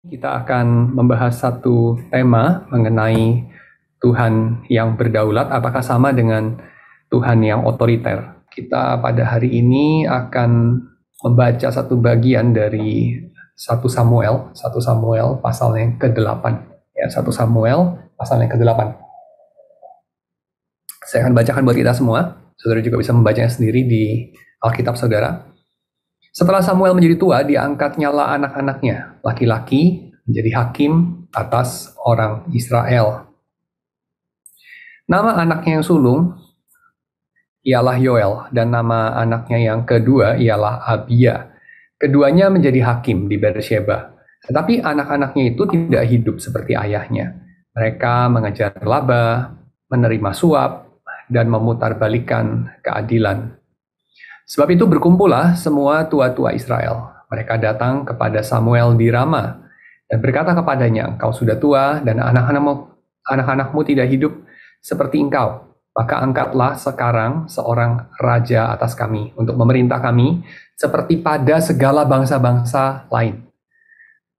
Kita akan membahas satu tema mengenai Tuhan yang berdaulat, apakah sama dengan Tuhan yang otoriter. Kita pada hari ini akan membaca satu bagian dari 1 Samuel pasal yang ke-8. Ya, 1 Samuel pasal yang ke-8. Saya akan bacakan buat kita semua. Saudara juga bisa membacanya sendiri di Alkitab saudara. Setelah Samuel menjadi tua, diangkatnya lah anak-anaknya, laki-laki, menjadi hakim atas orang Israel. Nama anaknya yang sulung ialah Yoel, dan nama anaknya yang kedua ialah Abia. Keduanya menjadi hakim di Beersheba. Tetapi anak-anaknya itu tidak hidup seperti ayahnya. Mereka mengejar laba, menerima suap, dan memutarbalikkan keadilan. Sebab itu berkumpullah semua tua-tua Israel. Mereka datang kepada Samuel di Rama dan berkata kepadanya, "Engkau sudah tua dan anak-anakmu tidak hidup seperti engkau. Maka angkatlah sekarang seorang raja atas kami untuk memerintah kami seperti pada segala bangsa-bangsa lain."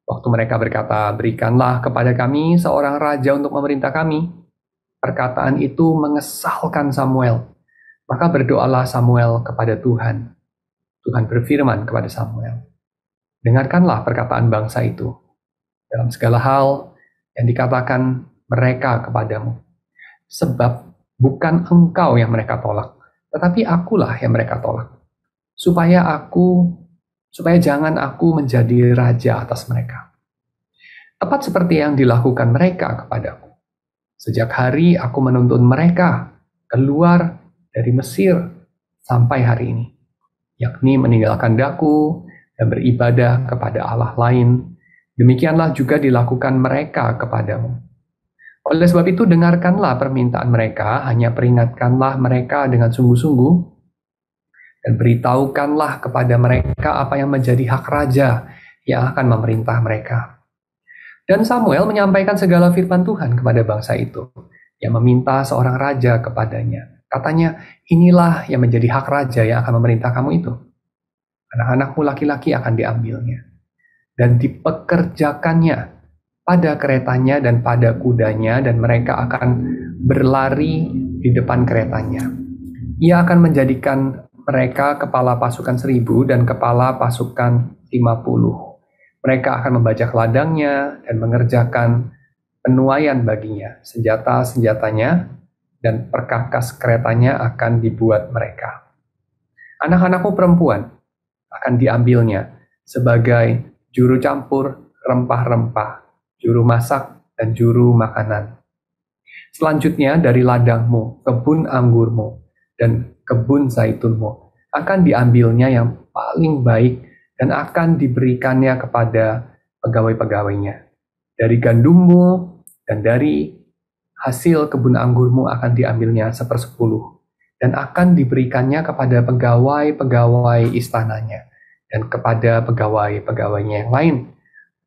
Waktu mereka berkata, "Berikanlah kepada kami seorang raja untuk memerintah kami," perkataan itu mengesalkan Samuel. Maka berdoalah Samuel kepada Tuhan. Tuhan berfirman kepada Samuel, "Dengarkanlah perkataan bangsa itu dalam segala hal yang dikatakan mereka kepadamu. Sebab bukan engkau yang mereka tolak, tetapi akulah yang mereka tolak. Supaya jangan aku menjadi raja atas mereka. Tepat seperti yang dilakukan mereka kepadaku. Sejak hari aku menuntun mereka keluar dari Mesir sampai hari ini, yakni meninggalkan daku dan beribadah kepada Allah lain. Demikianlah juga dilakukan mereka kepadamu. Oleh sebab itu dengarkanlah permintaan mereka, hanya peringatkanlah mereka dengan sungguh-sungguh, dan beritahukanlah kepada mereka apa yang menjadi hak raja yang akan memerintah mereka." Dan Samuel menyampaikan segala firman Tuhan kepada bangsa itu, yang meminta seorang raja kepadanya. Katanya, "Inilah yang menjadi hak raja yang akan memerintah kamu itu. Anak-anakmu laki-laki akan diambilnya, dan dipekerjakannya pada keretanya dan pada kudanya, dan mereka akan berlari di depan keretanya. Ia akan menjadikan mereka kepala pasukan 1.000 dan kepala pasukan 50. Mereka akan membajak ladangnya dan mengerjakan penuaian baginya. Senjata-senjatanya dan perkakas keretanya akan dibuat mereka. Anak-anakmu perempuan akan diambilnya sebagai juru campur rempah-rempah, juru masak, dan juru makanan. Selanjutnya dari ladangmu, kebun anggurmu, dan kebun zaitunmu akan diambilnya yang paling baik dan akan diberikannya kepada pegawai-pegawainya. Dari gandummu dan dari hasil kebun anggurmu akan diambilnya 1/10, dan akan diberikannya kepada pegawai-pegawai istananya dan kepada pegawai-pegawainya yang lain.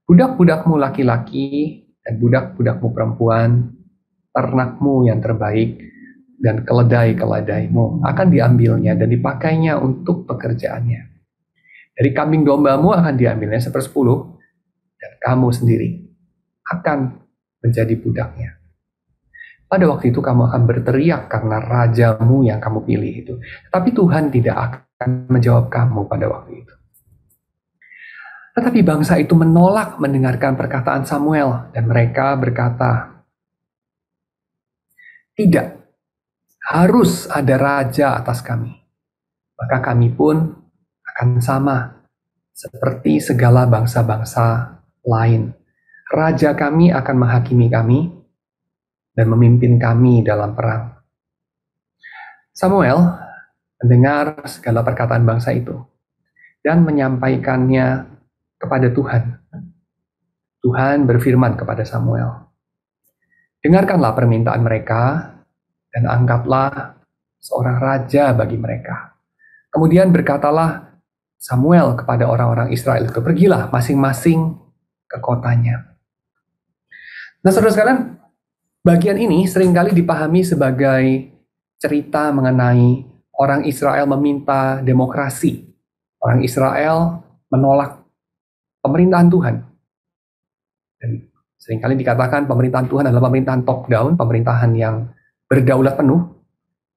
Budak-budakmu laki-laki dan budak-budakmu perempuan, ternakmu yang terbaik, dan keledai-keledaimu akan diambilnya dan dipakainya untuk pekerjaannya. Dari kambing dombamu akan diambilnya 1/10, dan kamu sendiri akan menjadi budaknya. Pada waktu itu kamu akan berteriak karena rajamu yang kamu pilih itu. Tetapi Tuhan tidak akan menjawab kamu pada waktu itu." Tetapi bangsa itu menolak mendengarkan perkataan Samuel, dan mereka berkata, "Tidak, harus ada raja atas kami. Maka kami pun akan sama seperti segala bangsa-bangsa lain. Raja kami akan menghakimi kami dan memimpin kami dalam perang." Samuel mendengar segala perkataan bangsa itu dan menyampaikannya kepada Tuhan. Tuhan berfirman kepada Samuel, "Dengarkanlah permintaan mereka dan angkatlah seorang raja bagi mereka." Kemudian berkatalah Samuel kepada orang-orang Israel itu, "Pergilah masing-masing ke kotanya." Nah, saudara sekalian, bagian ini seringkali dipahami sebagai cerita mengenai orang Israel meminta demokrasi. Orang Israel menolak pemerintahan Tuhan. Dan seringkali dikatakan pemerintahan Tuhan adalah pemerintahan top down, pemerintahan yang berdaulat penuh,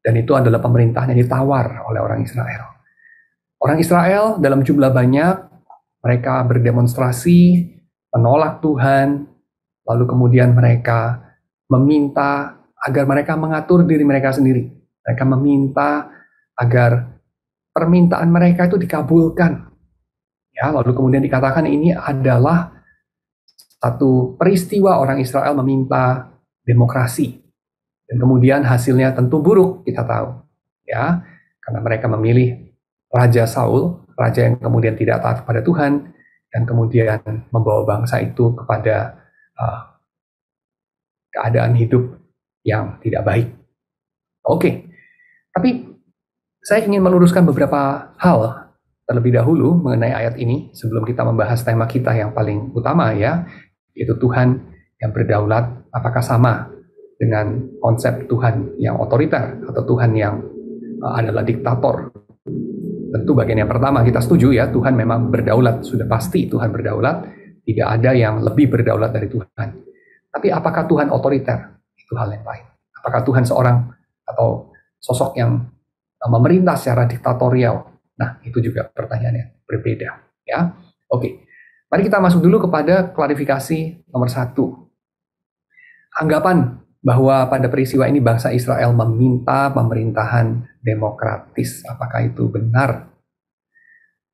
dan itu adalah pemerintahan yang ditawar oleh orang Israel. Orang Israel dalam jumlah banyak, mereka berdemonstrasi, menolak Tuhan, lalu kemudian mereka meminta agar mereka mengatur diri mereka sendiri. Mereka meminta agar permintaan mereka itu dikabulkan. Ya, lalu kemudian dikatakan ini adalah satu peristiwa orang Israel meminta demokrasi. Dan kemudian hasilnya tentu buruk, kita tahu. Ya, karena mereka memilih Raja Saul, raja yang kemudian tidak taat kepada Tuhan, dan kemudian membawa bangsa itu kepada keadaan hidup yang tidak baik. Oke, tapi saya ingin meluruskan beberapa hal terlebih dahulu mengenai ayat ini sebelum kita membahas tema kita yang paling utama, ya, yaitu Tuhan yang berdaulat. Apakah sama dengan konsep Tuhan yang otoriter atau Tuhan yang adalah diktator? Tentu bagian yang pertama kita setuju, ya, Tuhan memang berdaulat, sudah pasti Tuhan berdaulat, tidak ada yang lebih berdaulat dari Tuhan. Tapi apakah Tuhan otoriter? Itu hal yang lain. Apakah Tuhan seorang atau sosok yang memerintah secara diktatorial? Nah, itu juga pertanyaan yang berbeda, ya. Oke, mari kita masuk dulu kepada klarifikasi nomor 1. Anggapan bahwa pada peristiwa ini bangsa Israel meminta pemerintahan demokratis. Apakah itu benar?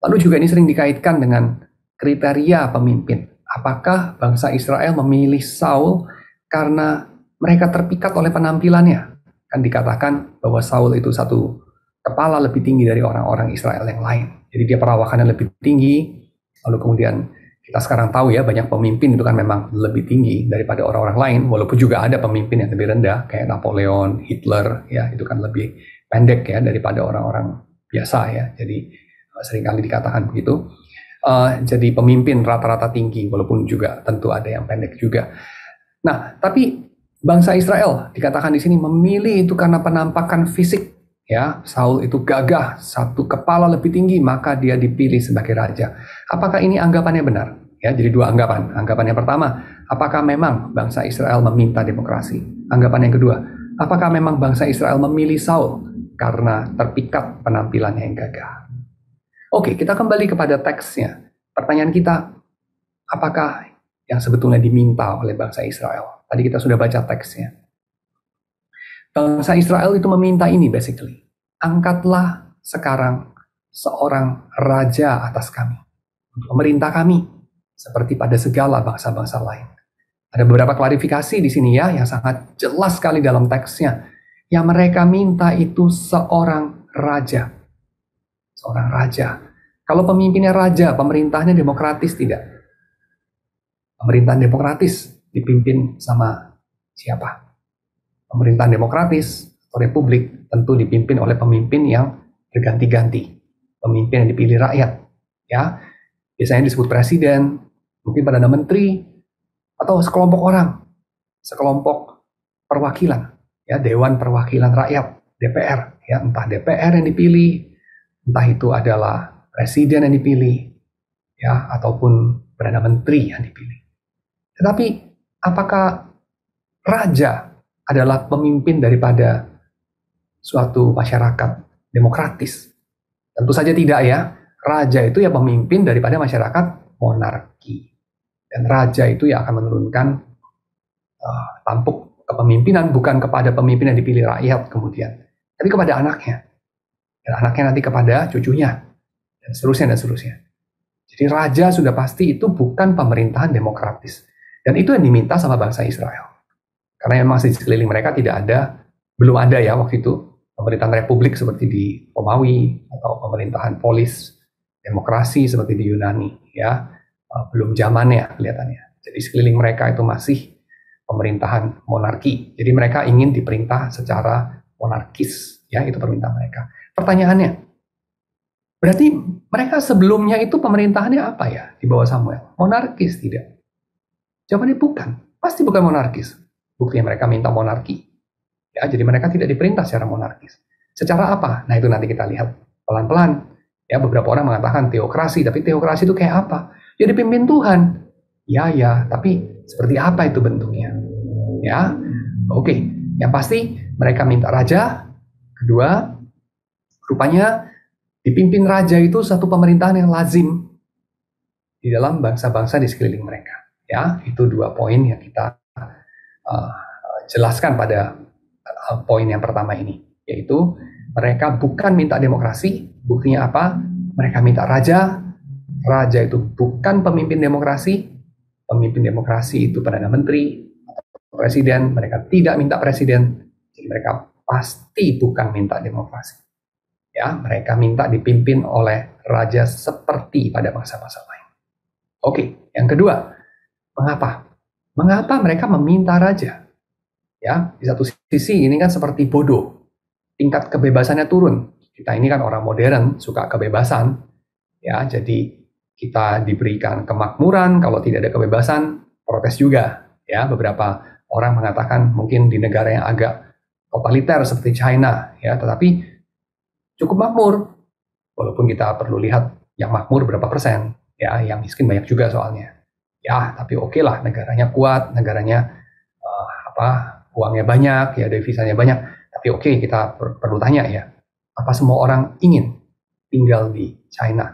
Lalu juga ini sering dikaitkan dengan kriteria pemimpin. Apakah bangsa Israel memilih Saul karena mereka terpikat oleh penampilannya? Kan dikatakan bahwa Saul itu satu kepala lebih tinggi dari orang-orang Israel yang lain. Jadi dia perawakannya lebih tinggi. Lalu kemudian kita sekarang tahu, ya, banyak pemimpin itu kan memang lebih tinggi daripada orang-orang lain, walaupun juga ada pemimpin yang lebih rendah, kayak Napoleon, Hitler, ya, itu kan lebih pendek, ya, daripada orang-orang biasa, ya. Jadi seringkali dikatakan begitu. Jadi pemimpin rata-rata tinggi, walaupun juga tentu ada yang pendek juga. Nah, tapi bangsa Israel dikatakan di sini memilih itu karena penampakan fisik. Ya, Saul itu gagah, satu kepala lebih tinggi, maka dia dipilih sebagai raja. Apakah ini anggapannya benar? Ya, jadi dua anggapan. Anggapan yang pertama, apakah memang bangsa Israel meminta demokrasi? Anggapan yang kedua, apakah memang bangsa Israel memilih Saul karena terpikat penampilannya yang gagah? Oke, kita kembali kepada teksnya. Pertanyaan kita, apakah yang sebetulnya diminta oleh bangsa Israel? Tadi kita sudah baca teksnya. Bangsa Israel itu meminta ini basically. Angkatlah sekarang seorang raja atas kami, untuk memerintah kami, seperti pada segala bangsa-bangsa lain. Ada beberapa klarifikasi di sini, ya, yang sangat jelas sekali dalam teksnya. Yang mereka minta itu seorang raja. Seorang raja. Kalau pemimpinnya raja, pemerintahnya demokratis tidak? Pemerintahan demokratis dipimpin sama siapa? Pemerintahan demokratis atau republik tentu dipimpin oleh pemimpin yang berganti-ganti, pemimpin yang dipilih rakyat, ya, biasanya disebut presiden, mungkin perdana menteri, atau sekelompok orang, sekelompok perwakilan, ya, dewan perwakilan rakyat, DPR, ya, entah DPR yang dipilih, entah itu adalah presiden yang dipilih, ya, ataupun perdana menteri yang dipilih. Tetapi apakah raja adalah pemimpin daripada suatu masyarakat demokratis? Tentu saja tidak, ya. Raja itu ya pemimpin daripada masyarakat monarki. Dan raja itu ya akan menurunkan tampuk kepemimpinan bukan kepada pemimpin yang dipilih rakyat kemudian, tapi kepada anaknya. Dan anaknya nanti kepada cucunya. Dan seterusnya dan seterusnya. Jadi raja sudah pasti itu bukan pemerintahan demokratis. Dan itu yang diminta sama bangsa Israel. Karena memang di sekeliling mereka belum ada, ya, waktu itu pemerintahan republik seperti di Romawi atau pemerintahan polis demokrasi seperti di Yunani, ya, belum zamannya kelihatannya. Jadi sekeliling mereka itu masih pemerintahan monarki. Jadi mereka ingin diperintah secara monarkis, ya, itu permintaan mereka. Pertanyaannya, berarti mereka sebelumnya itu pemerintahannya apa, ya, di bawah Samuel? Monarkis tidak? Jawabannya bukan, pasti bukan monarkis. Buktinya mereka minta monarki. Ya, jadi mereka tidak diperintah secara monarkis. Secara apa? Nah, itu nanti kita lihat pelan-pelan. Ya, beberapa orang mengatakan teokrasi, tapi teokrasi itu kayak apa? Ya dipimpin Tuhan. Ya, tapi Seperti apa itu bentuknya? Ya, oke. Yang pasti mereka minta raja. Kedua, rupanya dipimpin raja itu satu pemerintahan yang lazim di dalam bangsa-bangsa di sekeliling mereka. Ya, itu 2 poin yang kita uh, jelaskan pada poin yang pertama ini, yaitu mereka bukan minta demokrasi. Buktinya apa? Mereka minta raja. Raja itu bukan pemimpin demokrasi. Pemimpin demokrasi itu Perdana Menteri, presiden. Mereka tidak minta presiden. Jadi mereka pasti bukan minta demokrasi. Ya, mereka minta dipimpin oleh raja seperti pada masa-masa lain. Oke, yang kedua, mengapa? Mengapa mereka meminta raja? Ya, di satu sisi ini kan seperti bodoh. Tingkat kebebasannya turun. Kita ini kan orang modern, suka kebebasan. Ya, jadi kita diberikan kemakmuran, kalau tidak ada kebebasan, protes juga. Ya, beberapa orang mengatakan mungkin di negara yang agak totaliter seperti China, ya, tetapi cukup makmur. Walaupun kita perlu lihat yang makmur berapa persen, ya, yang miskin banyak juga soalnya. Ya, tapi oke lah, negaranya kuat, negaranya uangnya banyak, ya, devisanya banyak. Tapi oke, kita perlu tanya ya, apa semua orang ingin tinggal di China?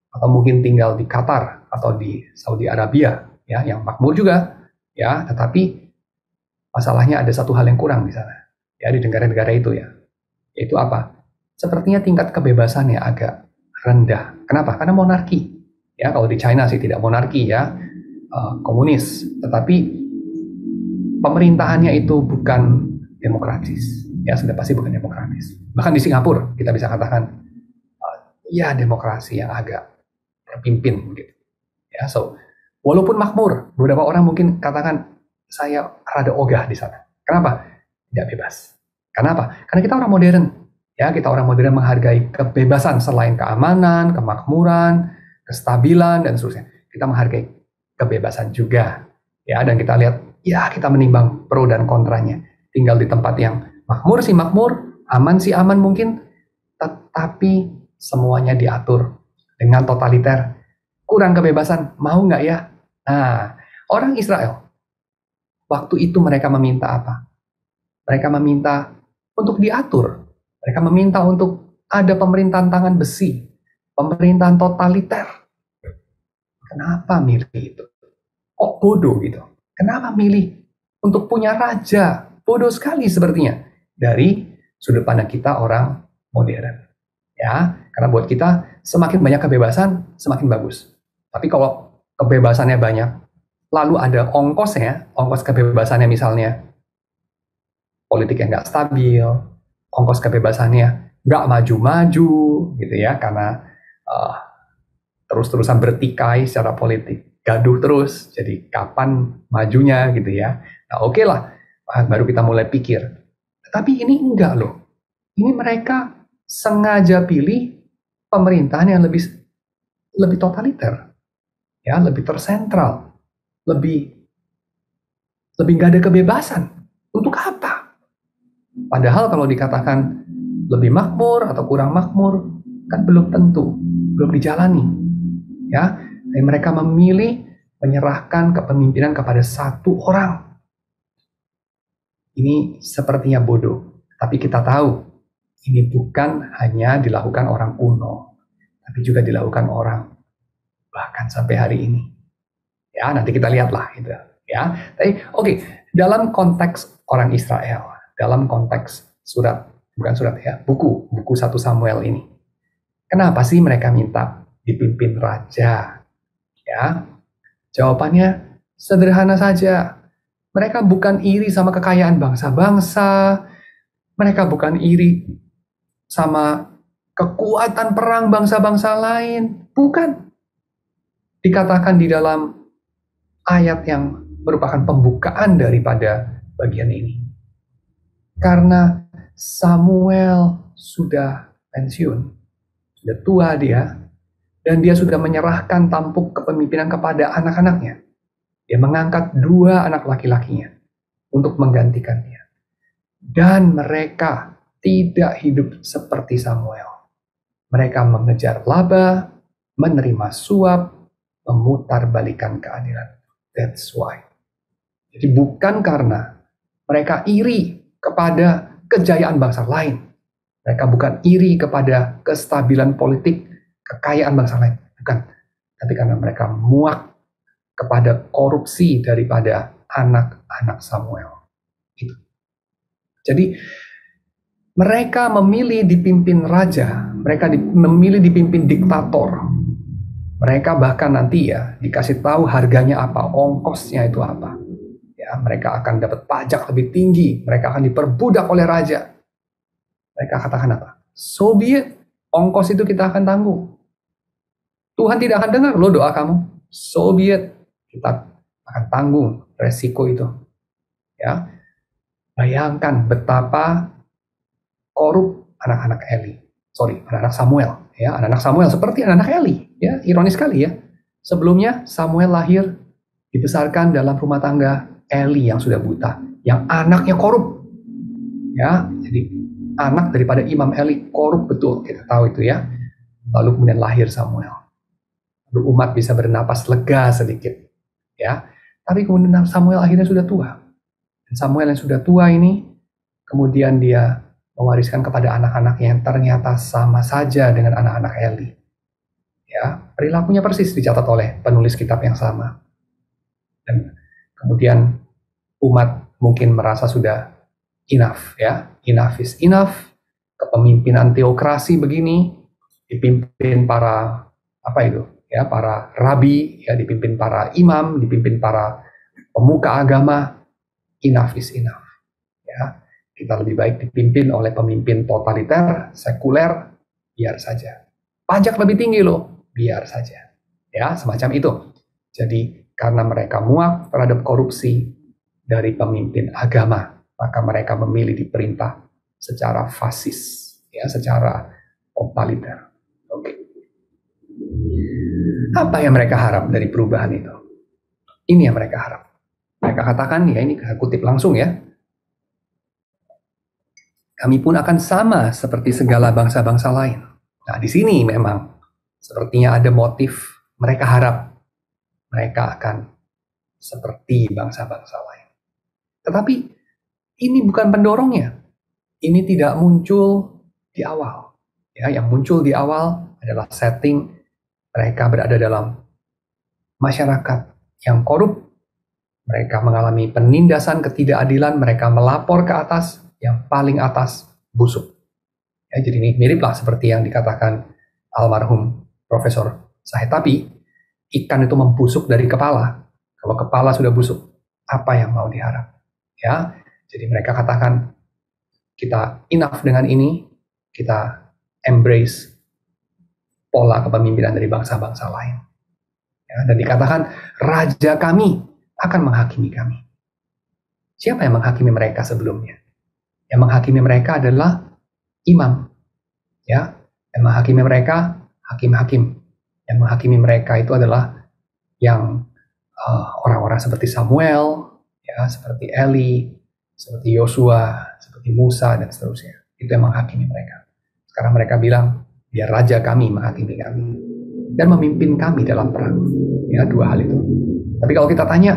Atau mungkin tinggal di Qatar atau di Saudi Arabia, ya, yang makmur juga, ya, tetapi masalahnya ada satu hal yang kurang di sana, ya, di negara-negara itu, ya, yaitu apa? Sepertinya tingkat kebebasannya agak rendah. Kenapa? Karena monarki. Ya, kalau di China sih tidak monarki, ya, komunis, tetapi pemerintahannya itu bukan demokratis. Ya, sudah pasti bukan demokratis. Bahkan di Singapura kita bisa katakan ya demokrasi yang agak terpimpin gitu. Ya, so walaupun makmur, beberapa orang mungkin katakan saya rada ogah di sana. Kenapa? Tidak bebas. Kenapa? Karena kita orang modern. Ya, kita orang modern menghargai kebebasan selain keamanan, kemakmuran, kestabilan dan seterusnya. Kita menghargai kebebasan juga. Ya, dan kita lihat, ya, kita menimbang pro dan kontranya. Tinggal di tempat yang makmur sih makmur, aman sih aman mungkin, tetapi semuanya diatur dengan totaliter. Kurang kebebasan, mau nggak ya? Nah, orang Israel, waktu itu mereka meminta apa? Mereka meminta untuk diatur. Mereka meminta untuk ada pemerintahan tangan besi, pemerintahan totaliter. Kenapa milih itu? Kok bodoh gitu? Kenapa milih untuk punya raja? Bodoh sekali sepertinya. Dari sudut pandang kita orang modern. Ya, karena buat kita semakin banyak kebebasan, semakin bagus. Tapi kalau kebebasannya banyak, lalu ada ongkosnya, ongkos kebebasannya misalnya politik yang nggak stabil, ongkos kebebasannya nggak maju-maju, gitu ya, karena terus-terusan bertikai secara politik, gaduh terus, jadi kapan majunya gitu ya. Nah, oke lah, baru kita mulai pikir. Tapi ini enggak loh, ini mereka sengaja pilih pemerintahan yang lebih totaliter, ya, lebih tersentral, lebih nggak ada kebebasan. Untuk apa? Padahal kalau dikatakan lebih makmur atau kurang makmur, kan belum tentu, belum dijalani. Ya, dan mereka memilih menyerahkan kepemimpinan kepada satu orang. Ini sepertinya bodoh, tapi kita tahu ini bukan hanya dilakukan orang kuno, tapi juga dilakukan orang bahkan sampai hari ini. Ya, nanti kita lihatlah itu. Ya, tapi oke, dalam konteks orang Israel, dalam konteks buku 1 Samuel ini, kenapa sih mereka minta dipimpin raja? Ya, jawabannya sederhana saja. Mereka bukan iri sama kekayaan bangsa-bangsa, mereka bukan iri sama kekuatan perang bangsa-bangsa lain, bukan. Dikatakan di dalam ayat yang merupakan pembukaan daripada bagian ini. Karena Samuel sudah pensiun, sudah tua dia, dan dia sudah menyerahkan tampuk kepemimpinan kepada anak-anaknya. Dia mengangkat 2 anak laki-lakinya untuk menggantikan dia. Dan mereka tidak hidup seperti Samuel. Mereka mengejar laba, menerima suap, memutarbalikkan keadilan. That's why Jadi bukan karena mereka iri kepada kejayaan bangsa lain. Mereka bukan iri kepada kestabilan politik, kekayaan bangsa lain. Bukan. Tapi karena mereka muak kepada korupsi daripada anak-anak Samuel. Itu. Jadi mereka memilih dipimpin raja, mereka memilih dipimpin diktator. Mereka bahkan nanti ya dikasih tahu harganya apa, ongkosnya itu apa. Ya, mereka akan dapat pajak lebih tinggi, mereka akan diperbudak oleh raja. Mereka katakan apa? So be it, ongkos itu kita akan tanggung. Tuhan tidak akan dengar lo doa kamu. So be it, kita akan tanggung resiko itu. Ya, bayangkan betapa korup anak-anak anak-anak Samuel. Ya, anak-anak Samuel seperti anak-anak Eli. Ya, ironis sekali ya. Sebelumnya Samuel lahir dibesarkan dalam rumah tangga Eli yang sudah buta, yang anaknya korup. Ya, jadi anak daripada Imam Eli korup betul, kita tahu itu ya. Lalu kemudian lahir Samuel. Lalu umat bisa bernapas lega sedikit. Ya, tapi kemudian Samuel akhirnya sudah tua. Dan Samuel yang sudah tua ini kemudian dia mewariskan kepada anak-anak yang ternyata sama saja dengan anak-anak Eli. Ya, perilakunya persis dicatat oleh penulis kitab yang sama. Dan kemudian umat mungkin merasa sudah enough, ya, enough is enough. Kepemimpinan teokrasi begini dipimpin para para rabi, ya, dipimpin para imam, dipimpin para pemuka agama. Enough is enough. Ya, kita lebih baik dipimpin oleh pemimpin totaliter, sekuler, biar saja. Pajak lebih tinggi loh, biar saja. Ya, semacam itu. Jadi karena mereka muak terhadap korupsi dari pemimpin agama, maka mereka memilih diperintah secara fasis, ya, secara totaliter. Oke. Apa yang mereka harap dari perubahan itu? Ini yang mereka harap. Mereka katakan, ya ini kutip langsung ya. Kami pun akan sama seperti segala bangsa-bangsa lain. Nah, di sini memang sepertinya ada motif mereka harap mereka akan seperti bangsa-bangsa lain. Tetapi ini bukan pendorongnya. Ini tidak muncul di awal. Ya, yang muncul di awal adalah setting mereka berada dalam masyarakat yang korup. Mereka mengalami penindasan ketidakadilan, mereka melapor ke atas, yang paling atas busuk. Ya, jadi ini miriplah seperti yang dikatakan almarhum Profesor Said. Tapi ikan itu membusuk dari kepala. Kalau kepala sudah busuk, apa yang mau diharap? Ya, jadi mereka katakan kita enough dengan ini, kita embrace pola kepemimpinan dari bangsa-bangsa lain. Ya, dan dikatakan raja kami akan menghakimi kami. Siapa yang menghakimi mereka sebelumnya? Yang menghakimi mereka adalah imam. Ya, yang menghakimi mereka hakim-hakim. Yang menghakimi mereka itu adalah yang orang-orang seperti Samuel, ya, seperti Eli, seperti Yosua, seperti Musa dan seterusnya. Itu yang menghakimi mereka. Sekarang mereka bilang, biar raja kami menghakimi kami dan memimpin kami dalam perang. Ya, dua hal itu. Tapi kalau kita tanya,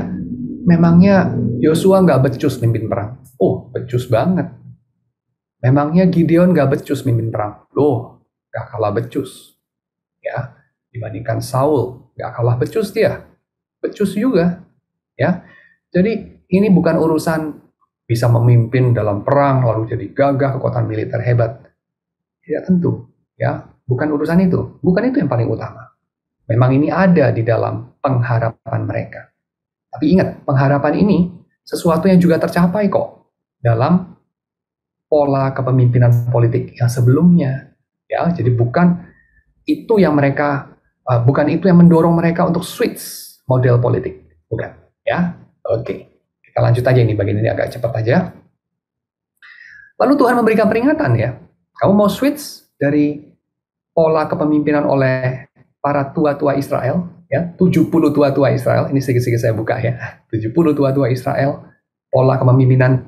memangnya Yosua nggak becus mimpin perang? Oh, becus banget. Memangnya Gideon nggak becus mimpin perang? Loh, nggak kalah becus. Ya, dibandingkan Saul, nggak kalah becus dia. Becus juga. Ya, jadi ini bukan urusan bisa memimpin dalam perang lalu jadi gagah, kekuatan militer hebat. Tidak tentu. Ya, bukan urusan itu. Bukan itu yang paling utama. Memang ini ada di dalam pengharapan mereka. Tapi ingat, pengharapan ini sesuatu yang juga tercapai kok dalam pola kepemimpinan politik yang sebelumnya. Ya, jadi bukan itu yang mendorong mereka untuk switch model politik. Bukan, ya. Oke. Kita lanjut aja ini, bagian ini agak cepat aja. Lalu Tuhan memberikan peringatan ya. Kamu mau switch dari pola kepemimpinan oleh para tua-tua Israel, ya, 70 tua-tua Israel, ini sedikit-sedikit saya buka ya, 70 tua-tua Israel, pola kepemimpinan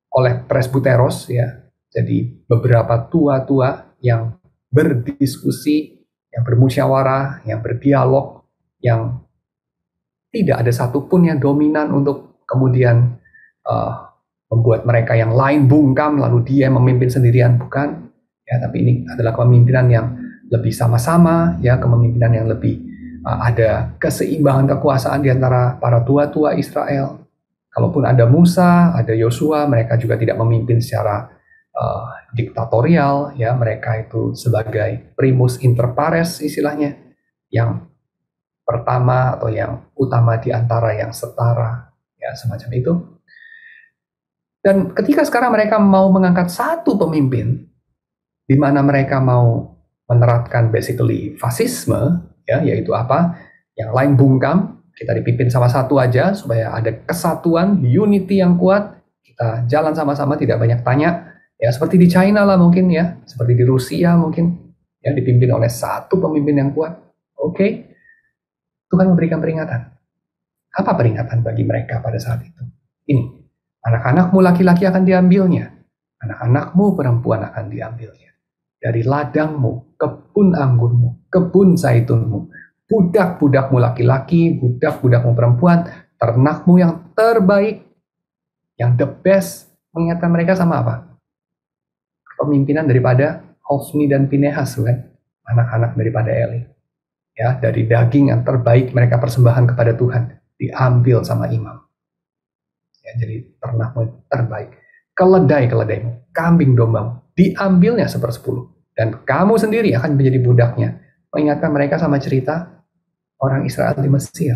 oleh presbuteros, ya, jadi beberapa tua-tua yang berdiskusi, yang bermusyawarah, yang berdialog, yang tidak ada satupun yang dominan untuk kemudian membuat mereka yang lain bungkam, lalu dia memimpin sendirian, bukan. Ya, tapi ini adalah kepemimpinan yang lebih sama-sama, ya, kepemimpinan yang lebih ada keseimbangan kekuasaan di antara para tua-tua Israel. Kalaupun ada Musa, ada Yosua, mereka juga tidak memimpin secara diktatorial, ya, mereka itu sebagai primus inter pares istilahnya, yang pertama atau yang utama di antara yang setara, ya, semacam itu. Dan ketika sekarang mereka mau mengangkat satu pemimpin, di mana mereka mau menerapkan basically fasisme, ya, yaitu apa? Yang lain bungkam, kita dipimpin sama satu aja supaya ada kesatuan, unity yang kuat, kita jalan sama-sama, tidak banyak tanya, ya, seperti di China lah mungkin, ya, seperti di Rusia mungkin, ya, dipimpin oleh satu pemimpin yang kuat. Oke. Tuhan memberikan peringatan. Apa peringatan bagi mereka pada saat itu? Ini, anak-anakmu laki-laki akan diambilnya, anak-anakmu perempuan akan diambilnya. Dari ladangmu, kebun anggurmu, kebun zaitunmu, budak-budakmu laki-laki, budak-budakmu perempuan, ternakmu yang terbaik, yang the best, mengingatkan mereka sama apa? Kepemimpinan daripada Hofni dan Pinehas, kan? Anak-anak daripada Eli. Ya, dari daging yang terbaik mereka persembahkan kepada Tuhan, diambil sama imam. Ya, jadi ternakmu terbaik. Keledai-keledaimu, kambing dombamu, diambilnya 1/10. Dan kamu sendiri akan menjadi budaknya. Mengingatkan mereka sama cerita orang Israel di Mesir.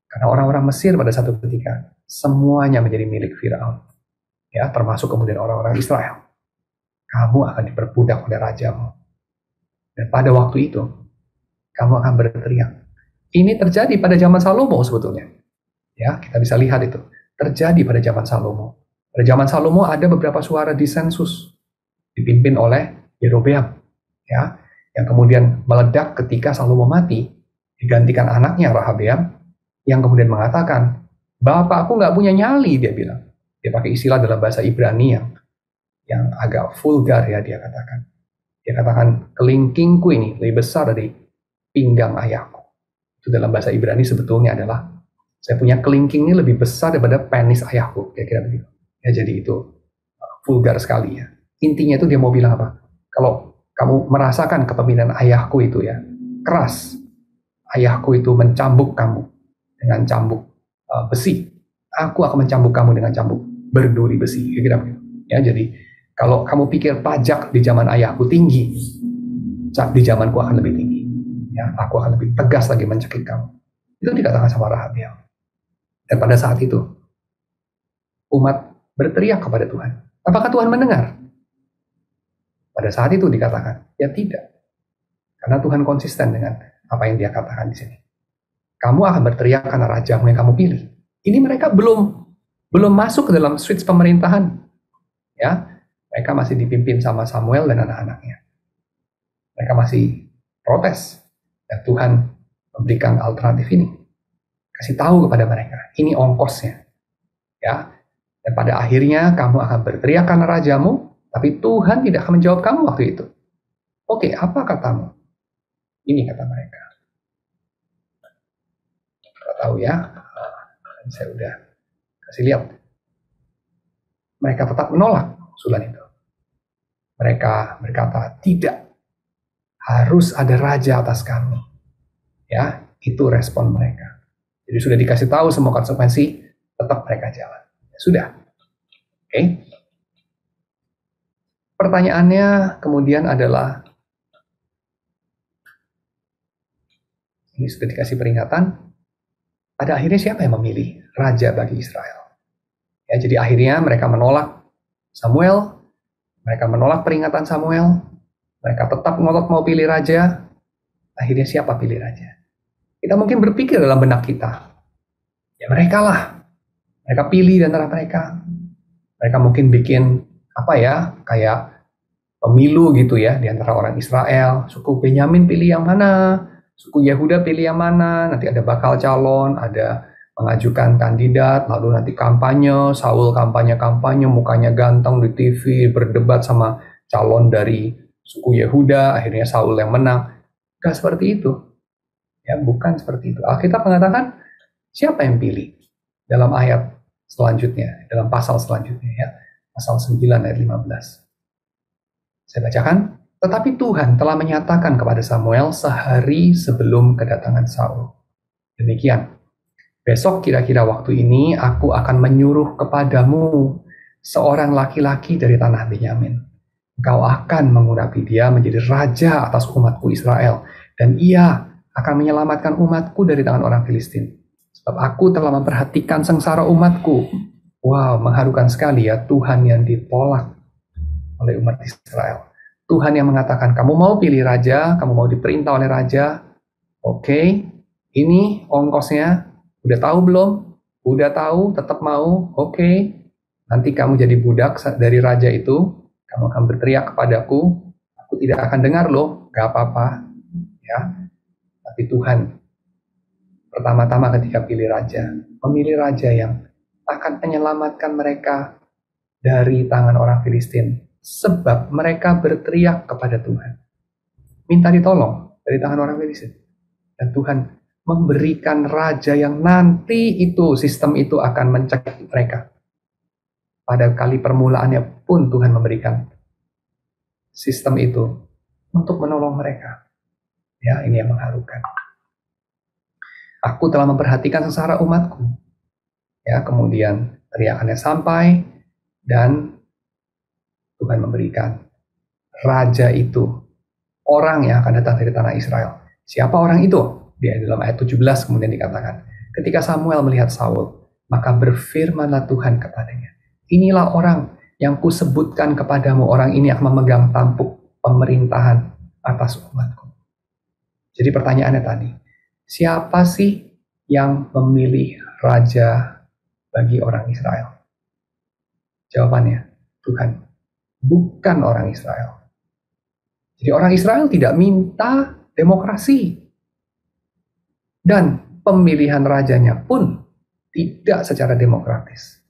Karena orang-orang Mesir pada satu ketika semuanya menjadi milik Firaun. Ya, termasuk kemudian orang-orang Israel. Kamu akan diperbudak oleh rajamu. Dan pada waktu itu, kamu akan berteriak. Ini terjadi pada zaman Salomo sebetulnya. Ya, kita bisa lihat itu. Terjadi pada zaman Salomo. Pada zaman Salomo ada beberapa suara disensus dipimpin oleh Yerobeam, ya, yang kemudian meledak ketika Salomo mati, digantikan anaknya Rehabeam, yang kemudian mengatakan, bapakku nggak punya nyali, dia bilang. Dia pakai istilah dalam bahasa Ibrani yang agak vulgar, ya, dia katakan. Dia katakan, kelingkingku ini lebih besar dari pinggang ayahku. Itu dalam bahasa Ibrani sebetulnya adalah, saya punya kelingking ini lebih besar daripada penis ayahku, kira-kira begitu. Ya, jadi itu vulgar sekali, ya. Intinya itu dia mau bilang apa? Kalau kamu merasakan kepemimpinan ayahku itu, ya, keras. Ayahku itu mencambuk kamu dengan cambuk besi. Aku akan mencambuk kamu dengan cambuk berduri besi. Kira-kira begitu. Ya, jadi kalau kamu pikir pajak di zaman ayahku tinggi, di zamanku akan lebih tinggi. Ya, aku akan lebih tegas lagi mencekik kamu. Itu dikatakan sama Rehabeam. Dan pada saat itu, umat berteriak kepada Tuhan. Apakah Tuhan mendengar? Pada saat itu dikatakan, ya tidak. Karena Tuhan konsisten dengan apa yang dia katakan di sini. Kamu akan berteriak karena rajamu yang kamu pilih. Ini mereka belum masuk ke dalam switch pemerintahan. Ya, mereka masih dipimpin sama Samuel dan anak-anaknya. Mereka masih protes. Dan Tuhan memberikan alternatif ini. Kasih tahu kepada mereka, ini ongkosnya. Ya. Dan pada akhirnya kamu akan berteriak karena rajamu, tapi Tuhan tidak akan menjawab kamu waktu itu. Oke, apa katamu? Ini kata mereka. Kita tahu, ya. Saya udah kasih lihat. Mereka tetap menolak usulan itu. Mereka berkata, tidak. Harus ada raja atas kami. Ya, itu respon mereka. Jadi sudah dikasih tahu semua konsekuensi, tetap mereka jalan. Ya, sudah. Oke. Pertanyaannya kemudian adalah, ini sudah dikasih peringatan, pada akhirnya siapa yang memilih raja bagi Israel? Ya, jadi akhirnya mereka menolak Samuel, mereka menolak peringatan Samuel, mereka tetap ngotot mau pilih raja. Akhirnya siapa pilih raja? Kita mungkin berpikir dalam benak kita, ya mereka lah, mereka pilih di antara mereka. Mereka mungkin bikin apa ya, kayak pemilu gitu ya, di antara orang Israel, suku Benyamin pilih yang mana, suku Yehuda pilih yang mana, nanti ada bakal calon, ada mengajukan kandidat, lalu nanti kampanye, Saul kampanye, mukanya ganteng di TV, berdebat sama calon dari suku Yehuda, akhirnya Saul yang menang. Gak seperti itu. Ya, bukan seperti itu. Alkitab mengatakan, siapa yang pilih? Dalam ayat selanjutnya, dalam pasal selanjutnya ya. Pasal 9 ayat 15. Saya bacakan. Tetapi Tuhan telah menyatakan kepada Samuel sehari sebelum kedatangan Saul. Demikian. Besok kira-kira waktu ini aku akan menyuruh kepadamu seorang laki-laki dari tanah Benyamin. Engkau akan mengurapi dia menjadi raja atas umatku Israel. Dan ia akan menyelamatkan umatku dari tangan orang Filistin. Sebab aku telah memperhatikan sengsara umatku. Wow, mengharukan sekali ya, Tuhan yang ditolak oleh umat Israel. Tuhan yang mengatakan, kamu mau pilih raja, kamu mau diperintah oleh raja, oke, ini ongkosnya, udah tahu belum? Udah tahu, tetap mau, oke, nanti kamu jadi budak dari raja itu, kamu akan berteriak kepadaku, aku tidak akan dengar loh, gak apa-apa, ya. Tapi Tuhan, pertama-tama ketika pilih raja, memilih raja yang akan menyelamatkan mereka dari tangan orang Filistin. Sebab mereka berteriak kepada Tuhan. Minta ditolong dari tangan orang Filistin. Dan Tuhan memberikan raja yang nanti itu, sistem itu akan mencekik mereka. Pada kali permulaannya pun Tuhan memberikan sistem itu untuk menolong mereka. Ya, ini yang mengharukan. Aku telah memperhatikan sengsara umatku. Ya, kemudian teriakannya sampai dan Tuhan memberikan raja itu, orang yang akan datang dari tanah Israel. Siapa orang itu? Di dalam ayat 17 kemudian dikatakan, ketika Samuel melihat Saul, maka berfirmanlah Tuhan kepadanya, inilah orang yang kusebutkan kepadamu, orang ini akan memegang tampuk pemerintahan atas umatku. Jadi pertanyaannya tadi, siapa sih yang memilih raja bagi orang Israel? Jawabannya, Tuhan. Bukan orang Israel. Jadi orang Israel tidak minta demokrasi. Dan pemilihan rajanya pun tidak secara demokratis.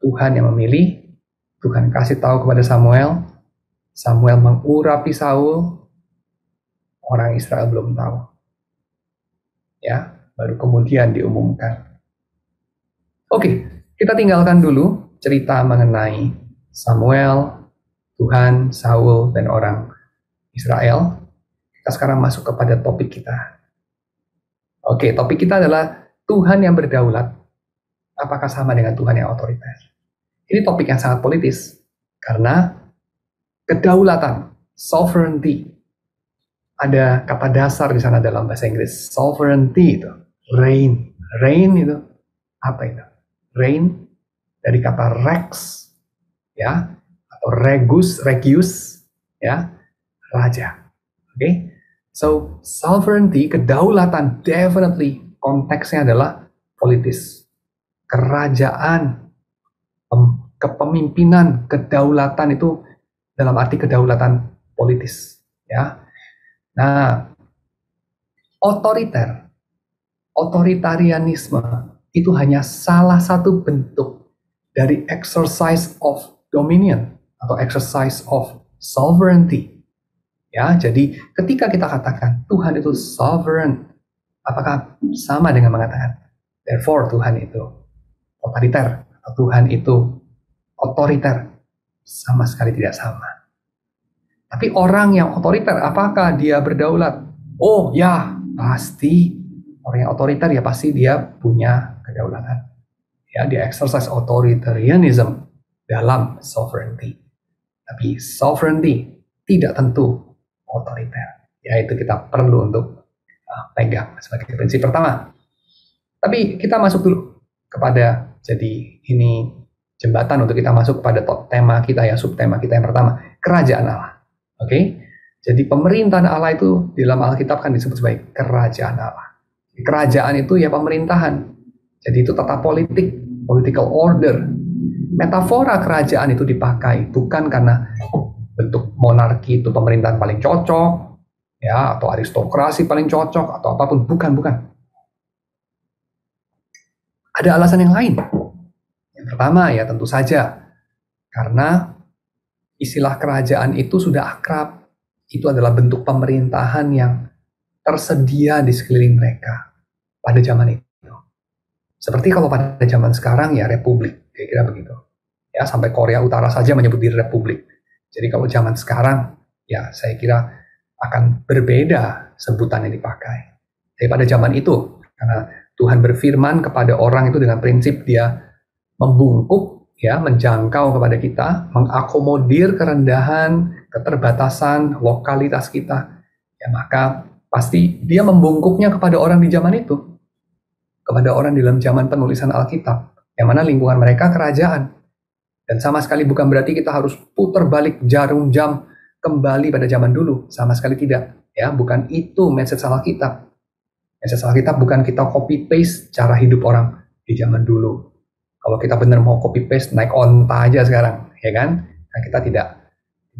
Tuhan yang memilih, Tuhan kasih tahu kepada Samuel, Samuel mengurapi Saul, orang Israel belum tahu. Ya, baru kemudian diumumkan. Oke, kita tinggalkan dulu cerita mengenai Samuel, Tuhan, Saul, dan orang Israel. Kita sekarang masuk kepada topik kita. Oke, topik kita adalah Tuhan yang berdaulat. Apakah sama dengan Tuhan yang otoriter? Ini topik yang sangat politis. Karena kedaulatan, sovereignty. Ada kata dasar di sana dalam bahasa Inggris. Sovereignty itu. Reign. Reign itu apa itu? Reign dari kata rex. Ya, atau regius, ya, raja. Oke, so sovereignty, kedaulatan, definitely konteksnya adalah politis, kerajaan, kepemimpinan, kedaulatan itu dalam arti kedaulatan politis, ya. Nah, otoritarianisme itu hanya salah satu bentuk dari exercise of dominion atau exercise of sovereignty. Ya, jadi ketika kita katakan Tuhan itu sovereign, apakah sama dengan mengatakan therefore Tuhan itu otoriter atau Tuhan itu otoriter? Sama sekali tidak sama. Tapi orang yang otoriter, apakah dia berdaulat? Oh ya, pasti orang yang otoriter ya pasti dia punya kedaulatan. Ya, dia exercise authoritarianism dalam sovereignty. Tapi sovereignty tidak tentu otoriter. Ya, itu kita perlu untuk pegang sebagai prinsip pertama. Tapi kita masuk dulu kepada, jadi ini jembatan untuk kita masuk kepada tema kita ya, subtema kita yang pertama, kerajaan Allah. Oke? Jadi pemerintahan Allah itu di dalam Alkitab kan disebut sebagai kerajaan Allah. Kerajaan itu ya pemerintahan. Jadi itu tata politik, political order. Metafora kerajaan itu dipakai bukan karena bentuk monarki itu pemerintahan paling cocok, ya, atau aristokrasi paling cocok atau apapun, bukan. Ada alasan yang lain. Yang pertama ya tentu saja karena istilah kerajaan itu sudah akrab. Itu adalah bentuk pemerintahan yang tersedia di sekeliling mereka pada zaman itu. Seperti kalau pada zaman sekarang ya republik, kira-kira begitu. Ya, sampai Korea Utara saja menyebut diri republik. Jadi kalau zaman sekarang, ya saya kira akan berbeda sebutan yang dipakai daripada zaman itu. Karena Tuhan berfirman kepada orang itu dengan prinsip dia membungkuk, ya, menjangkau kepada kita, mengakomodir kerendahan, keterbatasan, lokalitas kita. Ya, maka pasti dia membungkuknya kepada orang di zaman itu, kepada orang di dalam zaman penulisan Alkitab, yang mana lingkungan mereka kerajaan. Dan sama sekali bukan berarti kita harus putar balik jarum jam kembali pada zaman dulu. Sama sekali tidak. Ya, bukan itu message Alkitab. Message Alkitab bukan kita copy paste cara hidup orang di zaman dulu. Kalau kita benar mau copy paste, naik onta aja sekarang, ya kan? Nah, kita tidak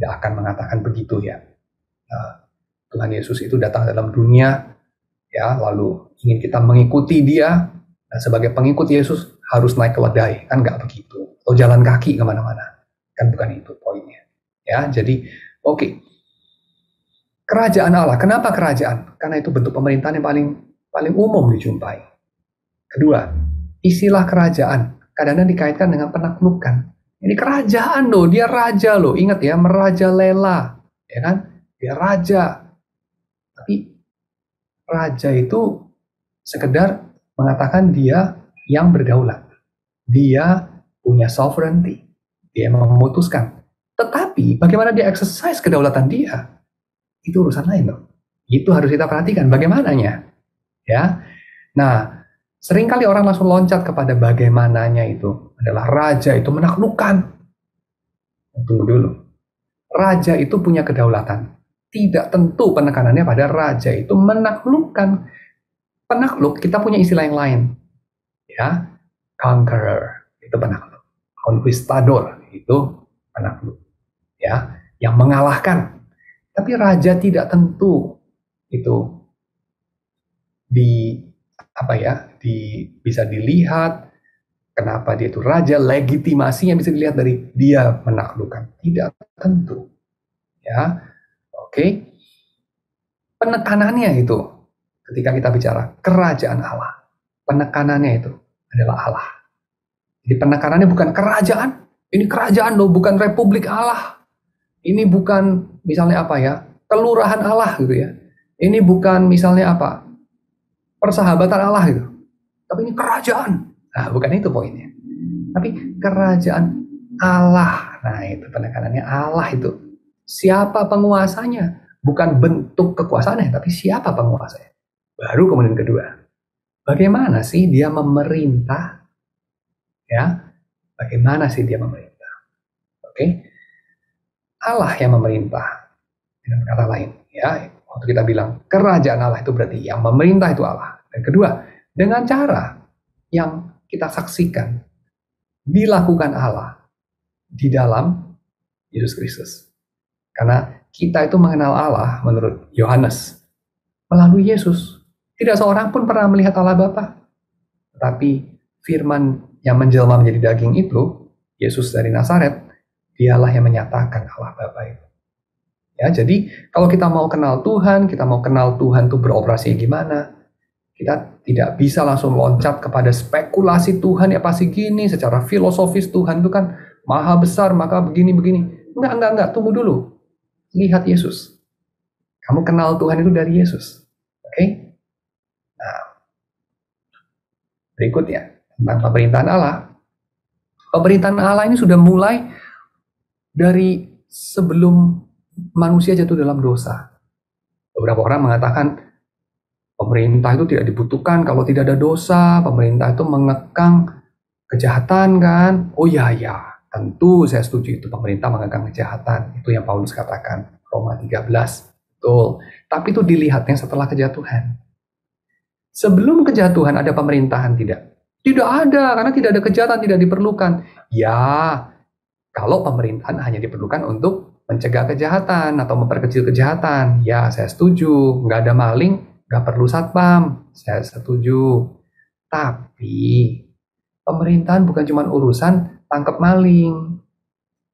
akan mengatakan begitu ya. Tuhan Yesus itu datang dalam dunia, ya, lalu ingin kita mengikuti Dia. Nah, sebagai pengikut Yesus harus naik keledai, kan nggak begitu. Atau jalan kaki kemana-mana, kan bukan itu poinnya. Ya, jadi oke. Kerajaan Allah, kenapa kerajaan? Karena itu bentuk pemerintahan yang paling umum dijumpai. Kedua, istilah kerajaan kadang-kadang dikaitkan dengan penaklukan. Ini kerajaan loh, dia raja loh. Ingat ya, merajalela, ya kan? Dia raja. Tapi raja itu sekedar mengatakan dia yang berdaulat. Dia punya sovereignty. Dia memutuskan. Tetapi bagaimana dia exercise kedaulatan dia? Itu urusan lain loh. Itu harus kita perhatikan bagaimananya. Ya. Nah, seringkali orang langsung loncat kepada bagaimananya itu adalah raja itu menaklukkan. Tunggu dulu. Raja itu punya kedaulatan. Tidak tentu penekanannya pada raja itu menaklukkan. Penakluk, kita punya istilah yang lain. Ya, conqueror, itu penakluk. Conquistador, itu penakluk. Ya, yang mengalahkan. Tapi raja tidak tentu itu bisa dilihat kenapa dia itu raja, legitimasinya bisa dilihat dari dia menaklukkan. Tidak tentu. Ya. Oke. Penekanannya itu ketika kita bicara kerajaan Allah, penekanannya itu adalah Allah. Jadi penekanannya bukan kerajaan, ini kerajaan loh, bukan republik Allah. Ini bukan misalnya apa ya, kelurahan Allah gitu ya. Ini bukan misalnya apa, persahabatan Allah gitu. Tapi ini kerajaan. Nah, bukan itu poinnya. Tapi kerajaan Allah. Nah, itu penekanannya Allah itu. Siapa penguasanya? Bukan bentuk kekuasaannya, tapi siapa penguasanya. Baru kemudian kedua, bagaimana sih dia memerintah? Ya, bagaimana sih dia memerintah? Oke, Allah yang memerintah. Dengan kata lain, ya, waktu kita bilang kerajaan Allah itu berarti yang memerintah itu Allah. Dan kedua, dengan cara yang kita saksikan dilakukan Allah di dalam Yesus Kristus. Karena kita itu mengenal Allah menurut Yohanes melalui Yesus. Tidak seorang pun pernah melihat Allah Bapa. Tetapi firman yang menjelma menjadi daging itu, Yesus dari Nazaret, dialah yang menyatakan Allah Bapa itu. Ya, jadi kalau kita mau kenal Tuhan, kita mau kenal Tuhan itu beroperasi gimana, kita tidak bisa langsung loncat kepada spekulasi Tuhan ya pasti gini, secara filosofis Tuhan itu kan maha besar, maka begini-begini. Enggak, tunggu dulu. Lihat Yesus. Kamu kenal Tuhan itu dari Yesus. Oke? Nah, berikutnya tentang pemerintahan Allah. Pemerintahan Allah ini sudah mulai dari sebelum manusia jatuh dalam dosa. Beberapa orang mengatakan pemerintah itu tidak dibutuhkan kalau tidak ada dosa. Pemerintah itu mengekang kejahatan kan? Oh ya, tentu saya setuju itu pemerintah mengekang kejahatan. Itu yang Paulus katakan, Roma 13. Betul. Tapi itu dilihatnya setelah kejatuhan. Sebelum kejatuhan ada pemerintahan tidak? Tidak ada, karena tidak ada kejahatan, tidak diperlukan. Ya, kalau pemerintahan hanya diperlukan untuk mencegah kejahatan atau memperkecil kejahatan, ya saya setuju. Nggak ada maling, nggak perlu satpam, saya setuju. Tapi pemerintahan bukan cuma urusan tangkap maling.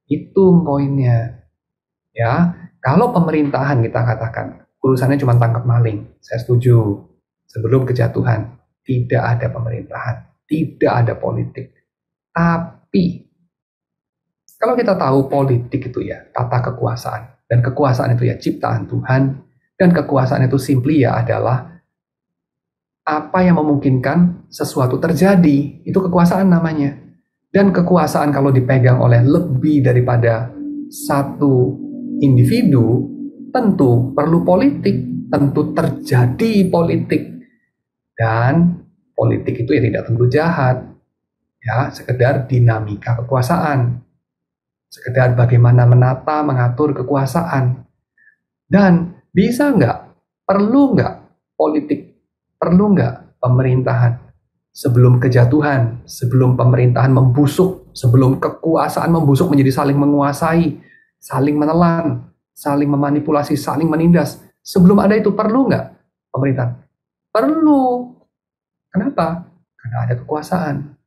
Itu poinnya. Ya, kalau pemerintahan kita katakan urusannya cuma tangkap maling, saya setuju. Sebelum kejatuhan tidak ada pemerintahan, Tidak ada politik. Tapi, kalau kita tahu politik itu ya, tata kekuasaan. Dan kekuasaan itu ya ciptaan Tuhan. Dan kekuasaan itu simply ya adalah apa yang memungkinkan sesuatu terjadi. Itu kekuasaan namanya. Dan kekuasaan kalau dipegang oleh lebih daripada satu individu, tentu perlu politik. Tentu terjadi politik. Dan politik itu ya tidak tentu jahat. Ya, sekedar dinamika kekuasaan. Sekedar bagaimana menata, mengatur kekuasaan. Dan bisa nggak, perlu nggak politik, perlu nggak pemerintahan sebelum kejatuhan, sebelum pemerintahan membusuk, sebelum kekuasaan membusuk menjadi saling menguasai, saling menelan, saling memanipulasi, saling menindas. Sebelum ada itu perlu nggak pemerintahan? Perlu. Kenapa? Karena ada kekuasaan.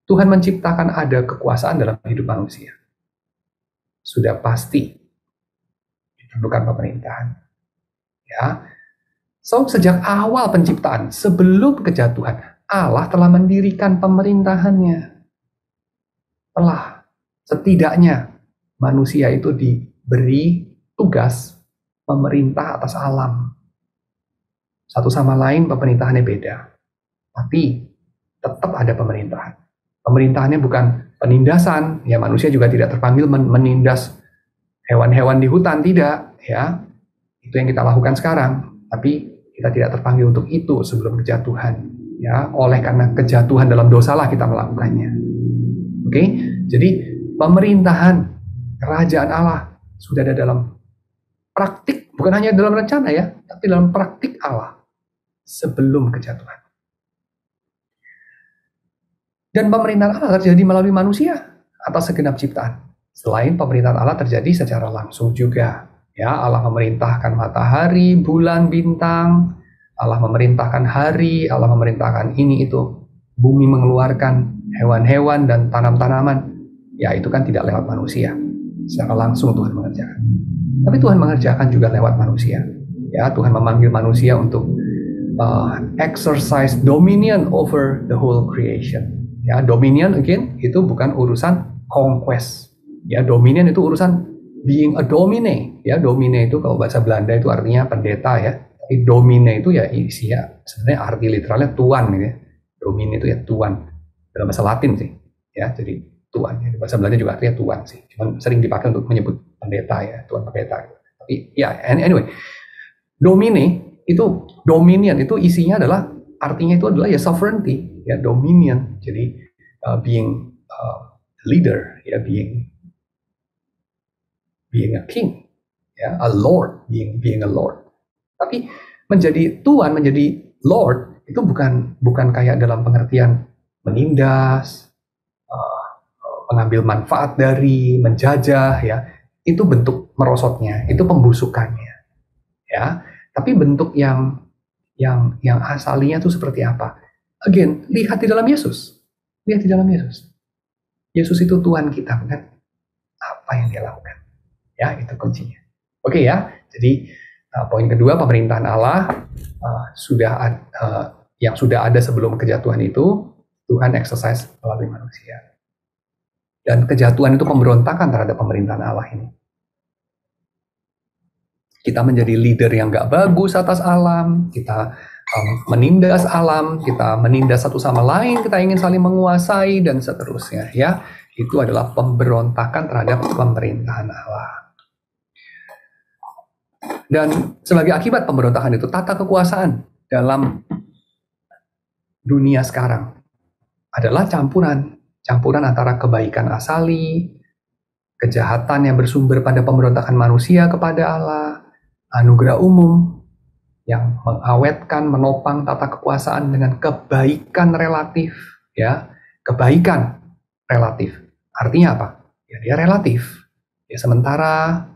Tuhan menciptakan ada kekuasaan dalam hidup manusia. Sudah pasti diperlukan pemerintahan. Ya. So, sejak awal penciptaan, sebelum kejatuhan, Allah telah mendirikan pemerintahannya. Telah. Setidaknya manusia itu diberi tugas memerintah atas alam. Satu sama lain pemerintahannya beda. Tapi tetap ada pemerintahan. Pemerintahannya bukan penindasan, ya manusia juga tidak terpanggil menindas hewan-hewan di hutan, tidak, ya. Itu yang kita lakukan sekarang, tapi kita tidak terpanggil untuk itu sebelum kejatuhan, ya. Oleh karena kejatuhan dalam dosalah kita melakukannya. Oke, jadi pemerintahan kerajaan Allah sudah ada dalam praktik, bukan hanya dalam rencana ya, tapi dalam praktik Allah sebelum kejatuhan. Dan pemerintahan Allah terjadi melalui manusia atas segenap ciptaan. Selain pemerintahan Allah terjadi secara langsung juga. Ya, Allah memerintahkan matahari, bulan, bintang. Allah memerintahkan hari, Allah memerintahkan ini itu. Bumi mengeluarkan hewan-hewan dan tanam-tanaman. Ya, itu kan tidak lewat manusia. Secara langsung Tuhan mengerjakan. Tapi Tuhan mengerjakan juga lewat manusia. Ya, Tuhan memanggil manusia untuk exercise dominion over the whole creation. Ya, dominion again itu bukan urusan conquest. Ya, dominion itu urusan being a domine. Ya, domine itu kalau bahasa Belanda itu artinya pendeta ya. Tapi domine itu ya isinya sebenarnya arti literalnya tuan gitu ya. Domine itu ya tuan. Dalam bahasa Latin sih. Ya, jadi tuan. Ya. Bahasa Belanda juga artinya tuan sih. Cuman sering dipakai untuk menyebut pendeta ya, tuan pendeta. Gitu. Tapi ya, anyway. Dominion itu isinya adalah artinya itu adalah ya sovereignty, ya dominion. Jadi being leader, ya being a king, ya a lord, being a lord. Tapi menjadi tuan, menjadi lord itu bukan kayak dalam pengertian menindas, mengambil manfaat dari, menjajah, ya itu bentuk merosotnya, itu pembusukannya, ya. Tapi bentuk yang asalnya itu seperti apa? Again, lihat di dalam Yesus. Lihat di dalam Yesus. Yesus itu Tuhan kita, bukan? Apa yang dia lakukan? Ya, itu kuncinya. Oke ya, jadi poin kedua, pemerintahan Allah yang sudah ada sebelum kejatuhan itu, Tuhan exercise melalui manusia. Dan kejatuhan itu pemberontakan terhadap pemerintahan Allah ini. Kita menjadi leader yang gak bagus atas alam, kita menindas alam, kita menindas satu sama lain, kita ingin saling menguasai, dan seterusnya. Ya, itu adalah pemberontakan terhadap pemerintahan Allah. Dan sebagai akibat pemberontakan itu, tata kekuasaan dalam dunia sekarang adalah campuran antara kebaikan asali, kejahatan yang bersumber pada pemberontakan manusia kepada Allah, anugerah umum yang mengawetkan, menopang tata kekuasaan dengan kebaikan relatif, ya, kebaikan relatif. Artinya apa? Ya, dia relatif. Ya, sementara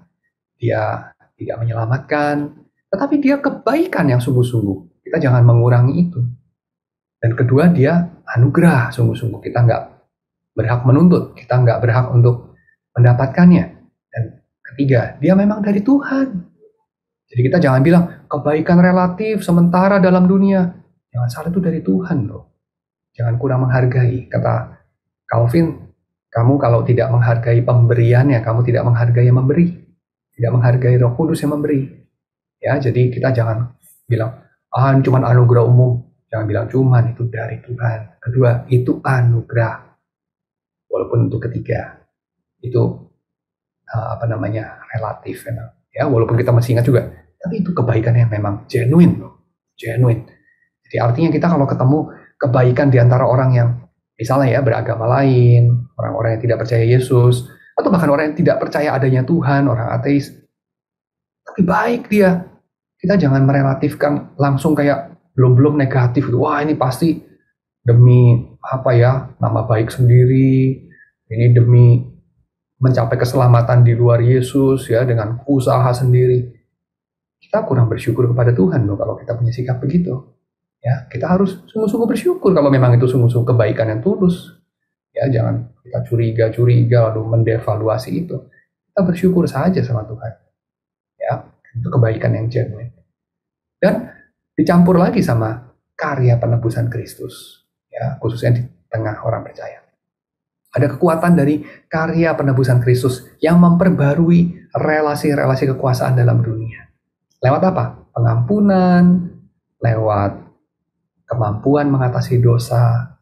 dia tidak menyelamatkan, tetapi dia kebaikan yang sungguh-sungguh. Kita jangan mengurangi itu. Dan kedua, dia anugerah sungguh-sungguh. Kita nggak berhak menuntut, kita nggak berhak untuk mendapatkannya. Dan ketiga, dia memang dari Tuhan. Jadi kita jangan bilang kebaikan relatif sementara dalam dunia. Jangan salah, itu dari Tuhan loh. Jangan kurang menghargai. Kata Calvin, kamu kalau tidak menghargai pemberiannya, kamu tidak menghargai yang memberi. Tidak menghargai Roh Kudus yang memberi. Ya, jadi kita jangan bilang, ini cuma anugerah umum. Jangan bilang cuman, itu dari Tuhan. Kedua, itu anugerah. Walaupun untuk ketiga, itu relatif. Ya, walaupun kita masih ingat juga, tapi itu kebaikan yang memang genuine. Genuine. Jadi artinya kita kalau ketemu kebaikan di antara orang yang misalnya ya beragama lain, orang-orang yang tidak percaya Yesus, atau bahkan orang yang tidak percaya adanya Tuhan, orang ateis, tapi baik dia. Kita jangan merelatifkan langsung kayak belum negatif. Wah, ini pasti demi nama baik sendiri, ini demi mencapai keselamatan di luar Yesus ya dengan usaha sendiri. Kita kurang bersyukur kepada Tuhan loh kalau kita punya sikap begitu. Ya, kita harus sungguh-sungguh bersyukur kalau memang itu sungguh-sungguh kebaikan yang tulus. Ya, jangan kita curiga lalu mendevaluasi itu. Kita bersyukur saja sama Tuhan. Ya, itu kebaikan yang genuine. Dan dicampur lagi sama karya penebusan Kristus. Ya, khususnya di tengah orang percaya. Ada kekuatan dari karya penebusan Kristus yang memperbarui relasi-relasi kekuasaan dalam dunia. Lewat apa? Pengampunan, lewat kemampuan mengatasi dosa,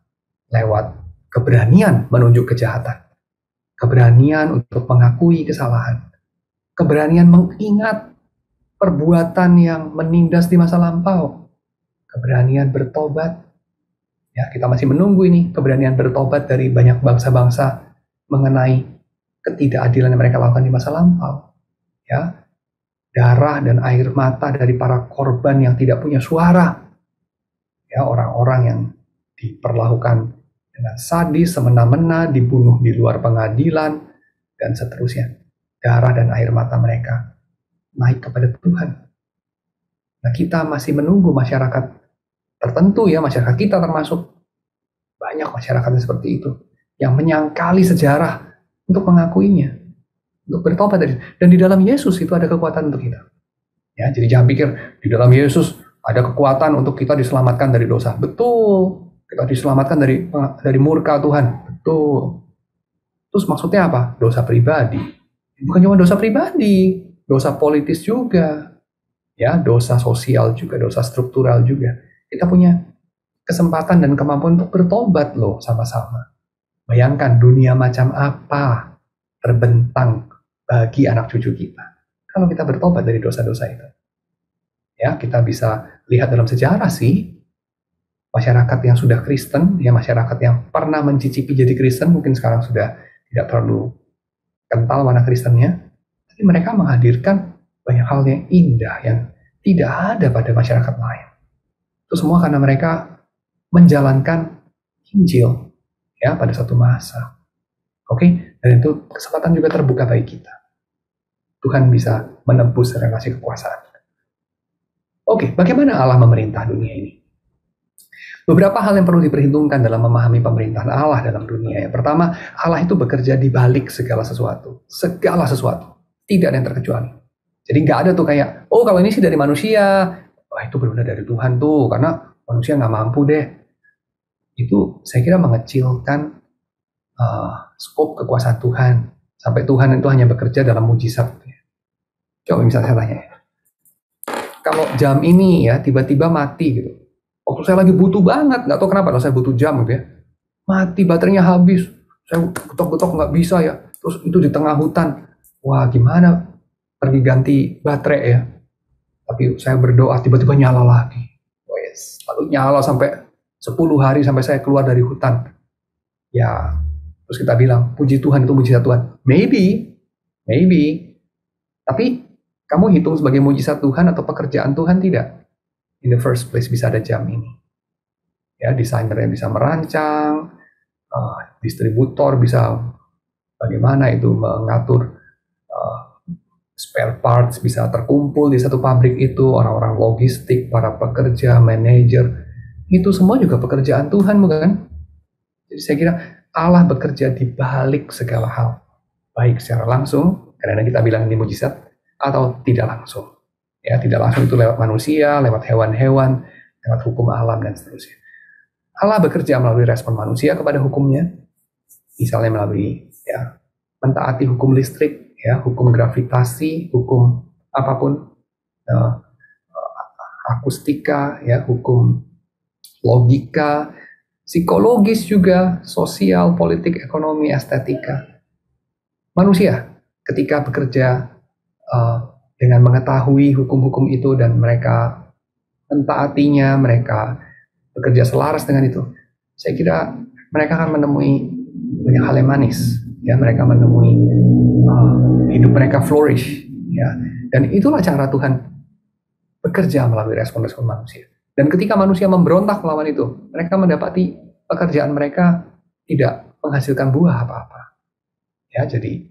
lewat keberanian menunjuk kejahatan, keberanian untuk mengakui kesalahan, keberanian mengingat perbuatan yang menindas di masa lampau, keberanian bertobat. Ya, kita masih menunggu ini keberanian bertobat dari banyak bangsa-bangsa mengenai ketidakadilan yang mereka lakukan di masa lampau. Ya, darah dan air mata dari para korban yang tidak punya suara. Ya, orang-orang yang diperlakukan dengan sadis, semena-mena, dibunuh di luar pengadilan, dan seterusnya. Darah dan air mata mereka naik kepada Tuhan. Nah, kita masih menunggu masyarakat tertentu ya, masyarakat kita termasuk. Banyak masyarakat seperti itu, yang menyangkali sejarah untuk mengakuinya, untuk bertobat dari. Dan di dalam Yesus itu ada kekuatan untuk kita. Ya, jadi jangan pikir di dalam Yesus ada kekuatan untuk kita diselamatkan dari dosa. Betul. Kita diselamatkan dari murka Tuhan. Betul. Terus maksudnya apa? Dosa pribadi. Bukan cuma dosa pribadi, dosa politis juga. Ya, dosa sosial juga, dosa struktural juga. Kita punya kesempatan dan kemampuan untuk bertobat loh sama-sama. Bayangkan dunia macam apa terbentang bagi anak cucu kita kalau kita bertobat dari dosa-dosa itu. Ya, kita bisa lihat dalam sejarah sih, masyarakat yang sudah Kristen, ya masyarakat yang pernah mencicipi jadi Kristen, mungkin sekarang sudah tidak terlalu kental warna Kristennya, tapi mereka menghadirkan banyak hal yang indah yang tidak ada pada masyarakat lain. Itu semua karena mereka menjalankan Injil ya pada suatu masa. Oke, dan itu kesempatan juga terbuka bagi kita. Tuhan bisa menembus relasi kekuasaan. Oke, bagaimana Allah memerintah dunia ini? Beberapa hal yang perlu diperhitungkan dalam memahami pemerintahan Allah dalam dunia. Yang pertama, Allah itu bekerja di balik segala sesuatu. Segala sesuatu. Tidak ada yang terkecuali. Jadi nggak ada tuh kayak, kalau ini sih dari manusia. Wah, itu benar-benar dari Tuhan tuh. Karena manusia nggak mampu deh. Itu saya kira mengecilkan skop kekuasaan Tuhan. Sampai Tuhan itu hanya bekerja dalam mujizat. Coba misalnya saya tanya ya. Kalau jam ini ya tiba-tiba mati gitu. Waktu saya lagi butuh banget, nggak tahu kenapa, saya butuh jam gitu ya. Mati, baterainya habis. Saya getok-getok nggak bisa ya. Terus itu di tengah hutan. Wah, gimana pergi ganti baterai ya. Tapi saya berdoa tiba-tiba nyala lagi. Yes. Lalu nyala sampai 10 hari sampai saya keluar dari hutan. Ya, terus kita bilang, puji Tuhan itu mujizat Tuhan. Maybe. Tapi kamu hitung sebagai mujizat Tuhan atau pekerjaan Tuhan tidak? In the first place bisa ada jam ini. Ya, desainer yang bisa merancang, distributor bisa bagaimana itu mengatur spare parts bisa terkumpul di satu pabrik itu, orang-orang logistik, para pekerja, manajer, itu semua juga pekerjaan Tuhan, bukan? Jadi saya kira Allah bekerja di balik segala hal, baik secara langsung, karena kita bilang ini mujizat, atau tidak langsung. Ya, tidak langsung itu lewat manusia, lewat hewan-hewan, lewat hukum alam dan seterusnya. Allah bekerja melalui respon manusia kepada hukumnya, misalnya melalui mentaati hukum listrik, hukum gravitasi, hukum apapun, akustika, hukum logika, psikologis juga, sosial, politik, ekonomi, estetika. Manusia ketika bekerja dengan mengetahui hukum-hukum itu dan mereka mentaatinya, mereka bekerja selaras dengan itu, saya kira mereka akan menemui banyak hal yang manis. Mereka menemui hidup mereka flourish. Dan itulah cara Tuhan bekerja melalui respon-respon manusia. Dan ketika manusia memberontak melawan itu, mereka mendapati pekerjaan mereka tidak menghasilkan buah apa-apa. Jadi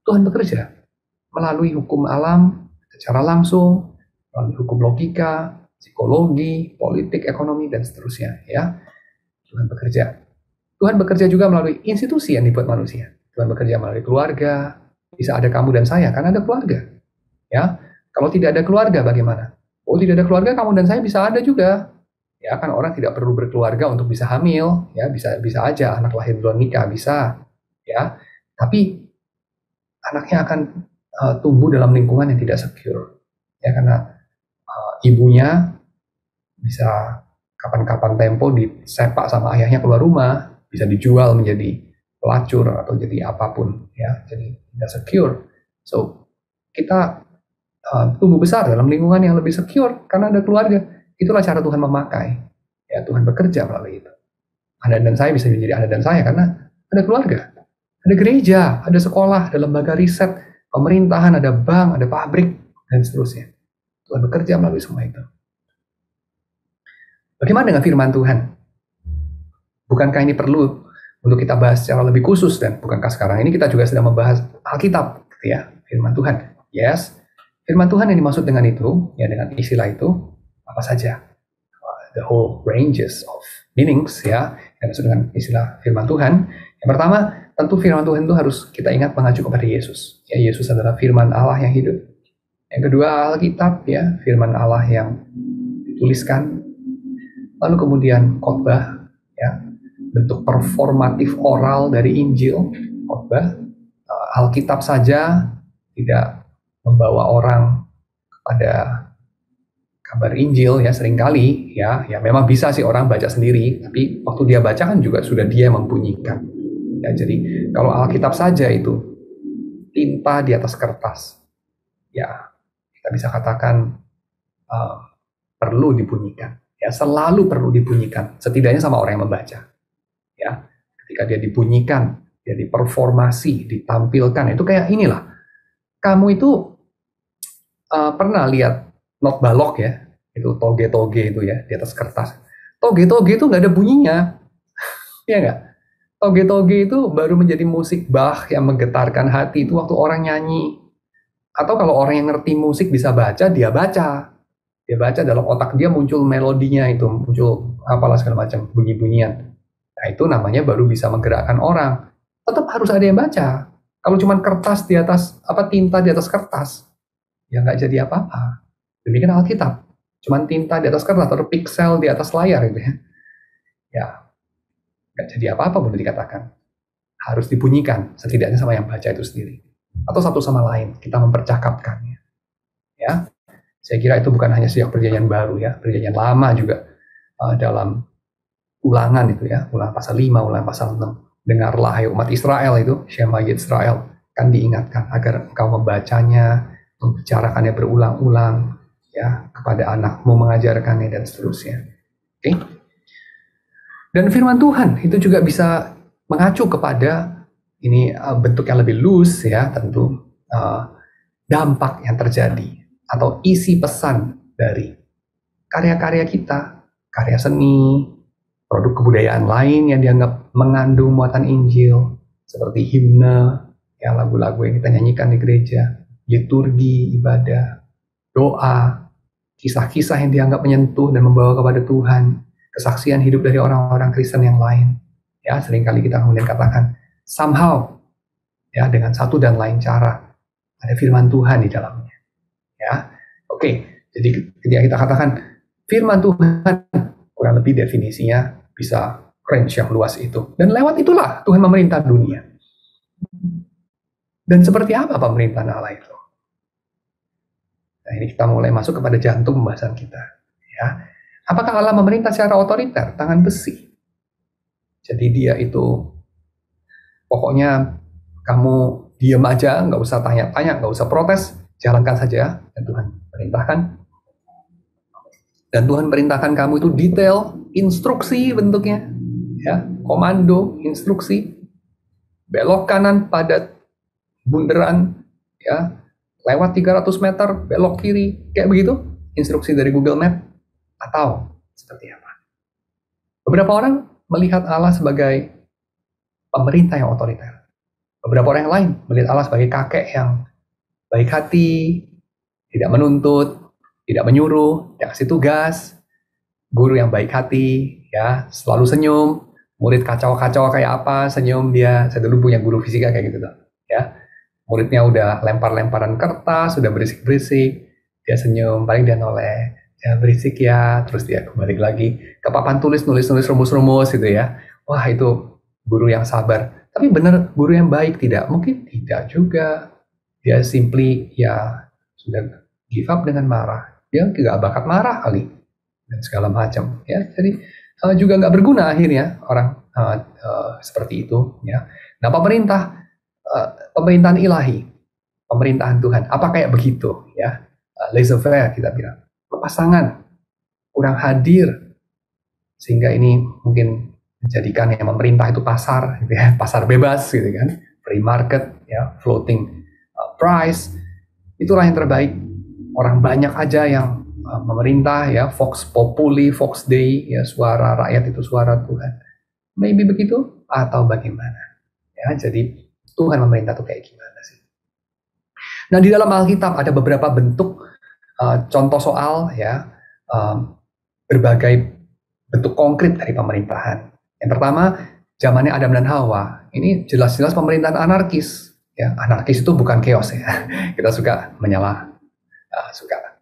Tuhan bekerja melalui hukum alam secara langsung, melalui hukum logika, psikologi, politik, ekonomi, dan seterusnya. Tuhan bekerja. Tuhan bekerja juga melalui institusi yang dibuat manusia. Tuhan bekerja melalui keluarga. Bisa ada kamu dan saya, karena ada keluarga. Kalau tidak ada keluarga, bagaimana? Oh, tidak ada keluarga, kamu dan saya bisa ada juga. Kan orang tidak perlu berkeluarga untuk bisa hamil. Bisa aja anak lahir belum nikah, bisa. Tapi anaknya akan tumbuh dalam lingkungan yang tidak secure. Karena ibunya bisa kapan-kapan tempo disepak sama ayahnya keluar rumah, bisa dijual menjadi pelacur atau jadi apapun, jadi tidak secure. So kita tumbuh besar dalam lingkungan yang lebih secure karena ada keluarga. Itulah cara Tuhan memakai. Tuhan bekerja melalui itu. Anda dan saya bisa menjadi Anda dan saya karena ada keluarga, ada gereja, ada sekolah, ada lembaga riset, pemerintahan, ada bank, ada pabrik, dan seterusnya. Tuhan bekerja melalui semua itu. Bagaimana dengan firman Tuhan? Bukankah ini perlu untuk kita bahas secara lebih khusus, dan bukankah sekarang ini kita juga sedang membahas Alkitab, firman Tuhan? Yes, firman Tuhan yang dimaksud dengan itu, dengan istilah itu, apa saja? The whole ranges of meanings, yang dimaksud dengan istilah firman Tuhan. Yang pertama, tentu firman Tuhan itu harus kita ingat mengacu kepada Yesus. Yesus adalah firman Allah yang hidup. Yang kedua, Alkitab, firman Allah yang dituliskan. Lalu kemudian khotbah, bentuk performatif oral dari Injil, khotbah. Alkitab saja tidak membawa orang kepada kabar Injil, seringkali, memang bisa sih orang baca sendiri, tapi waktu dia baca kan juga sudah dia membunyikan. Jadi kalau Alkitab saja itu tinta di atas kertas, kita bisa katakan perlu dibunyikan. Selalu perlu dibunyikan, setidaknya sama orang yang membaca. Ketika dia dibunyikan, dia diperformasi, ditampilkan, itu kayak inilah. Kamu itu pernah lihat not balok itu toge-toge itu di atas kertas. Toge-toge itu nggak ada bunyinya, nggak? Toge-toge itu baru menjadi musik Bach yang menggetarkan hati itu waktu orang nyanyi. Atau kalau orang yang ngerti musik bisa baca, dia baca. Dia baca, dalam otak dia muncul melodinya itu, muncul apalah segala macam, bunyi-bunyian. Nah itu namanya baru bisa menggerakkan orang. Tetap harus ada yang baca. Kalau cuma kertas di atas, tinta di atas kertas, nggak jadi apa-apa. Demikian Alkitab, cuma tinta di atas kertas atau piksel di atas layar gitu nggak jadi apa-apa boleh dikatakan. Harus dibunyikan, setidaknya sama yang baca itu sendiri. Atau satu sama lain, kita mempercakapkannya. Saya kira itu bukan hanya sejak perjanjian baru, perjanjian lama juga dalam ulangan itu ulangan pasal 5, ulangan pasal 6. Dengarlah hai umat Israel itu, Shema Yisrael, kan diingatkan agar engkau membacanya, membicarakannya berulang-ulang, kepada anakmu, mengajarkannya, dan seterusnya. Oke? Dan firman Tuhan itu juga bisa mengacu kepada ini bentuk yang lebih loose, tentu dampak yang terjadi atau isi pesan dari karya-karya kita, karya seni, produk kebudayaan lain yang dianggap mengandung muatan Injil, seperti himne, lagu-lagu yang kita nyanyikan di gereja, liturgi, ibadah, doa, kisah-kisah yang dianggap menyentuh dan membawa kepada Tuhan, kesaksian hidup dari orang-orang Kristen yang lain. Seringkali kita kemudian katakan, somehow, dengan satu dan lain cara, ada firman Tuhan di dalamnya. Oke, jadi ketika kita katakan firman Tuhan, kurang lebih definisinya bisa range yang luas itu. Dan lewat itulah Tuhan memerintah dunia. Dan seperti apa pemerintahan Allah itu? Nah, ini kita mulai masuk kepada jantung pembahasan kita. Ya. Apakah Allah memerintah secara otoriter, tangan besi? Jadi dia itu, pokoknya kamu diam aja, nggak usah tanya-tanya, nggak usah protes, jalankan saja, dan Tuhan perintahkan. Dan Tuhan perintahkan kamu itu detail, instruksi bentuknya, ya, komando, instruksi, belok kanan padat, bunderan, ya, lewat 300 meter, belok kiri, kayak begitu, instruksi dari Google Map, atau seperti apa. Beberapa orang melihat Allah sebagai pemerintah yang otoriter. Beberapa orang yang lain melihat Allah sebagai kakek yang baik hati, tidak menuntut, tidak menyuruh, tidak kasih tugas, guru yang baik hati, ya, selalu senyum, murid kacau-kacau kayak apa, senyum dia. Saya dulu punya guru fisika kayak gitu tuh, ya. Muridnya udah lempar-lemparan kertas, sudah berisik-berisik, dia senyum, paling dia noleh, jangan berisik ya, terus dia kembali lagi ke papan tulis, nulis-nulis rumus-rumus gitu ya. Wah, itu guru yang sabar. Tapi benar guru yang baik tidak? Mungkin tidak juga. Dia simply ya sudah give up dengan marah. Dia nggak bakat marah kali dan segala macam. Ya, jadi juga nggak berguna akhirnya orang seperti itu. Ya. Nah, pemerintahan ilahi, pemerintahan Tuhan, apa kayak begitu? Ya, laissez-faire kita bilang, lepas tangan, kurang hadir, sehingga ini mungkin menjadikan yang memerintah itu pasar, gitu ya, pasar bebas, gitu kan, free market, ya, floating price, itulah yang terbaik. Orang banyak aja yang memerintah, ya, Vox Populi, Vox Dei, ya, suara rakyat itu suara Tuhan. Maybe begitu atau bagaimana? Ya, jadi Tuhan memerintah itu kayak gimana sih? Nah, di dalam Alkitab ada beberapa bentuk contoh soal, ya, berbagai bentuk konkret dari pemerintahan. Yang pertama, zamannya Adam dan Hawa. Ini jelas-jelas pemerintahan anarkis. Ya, anarkis itu bukan chaos ya. Kita suka suka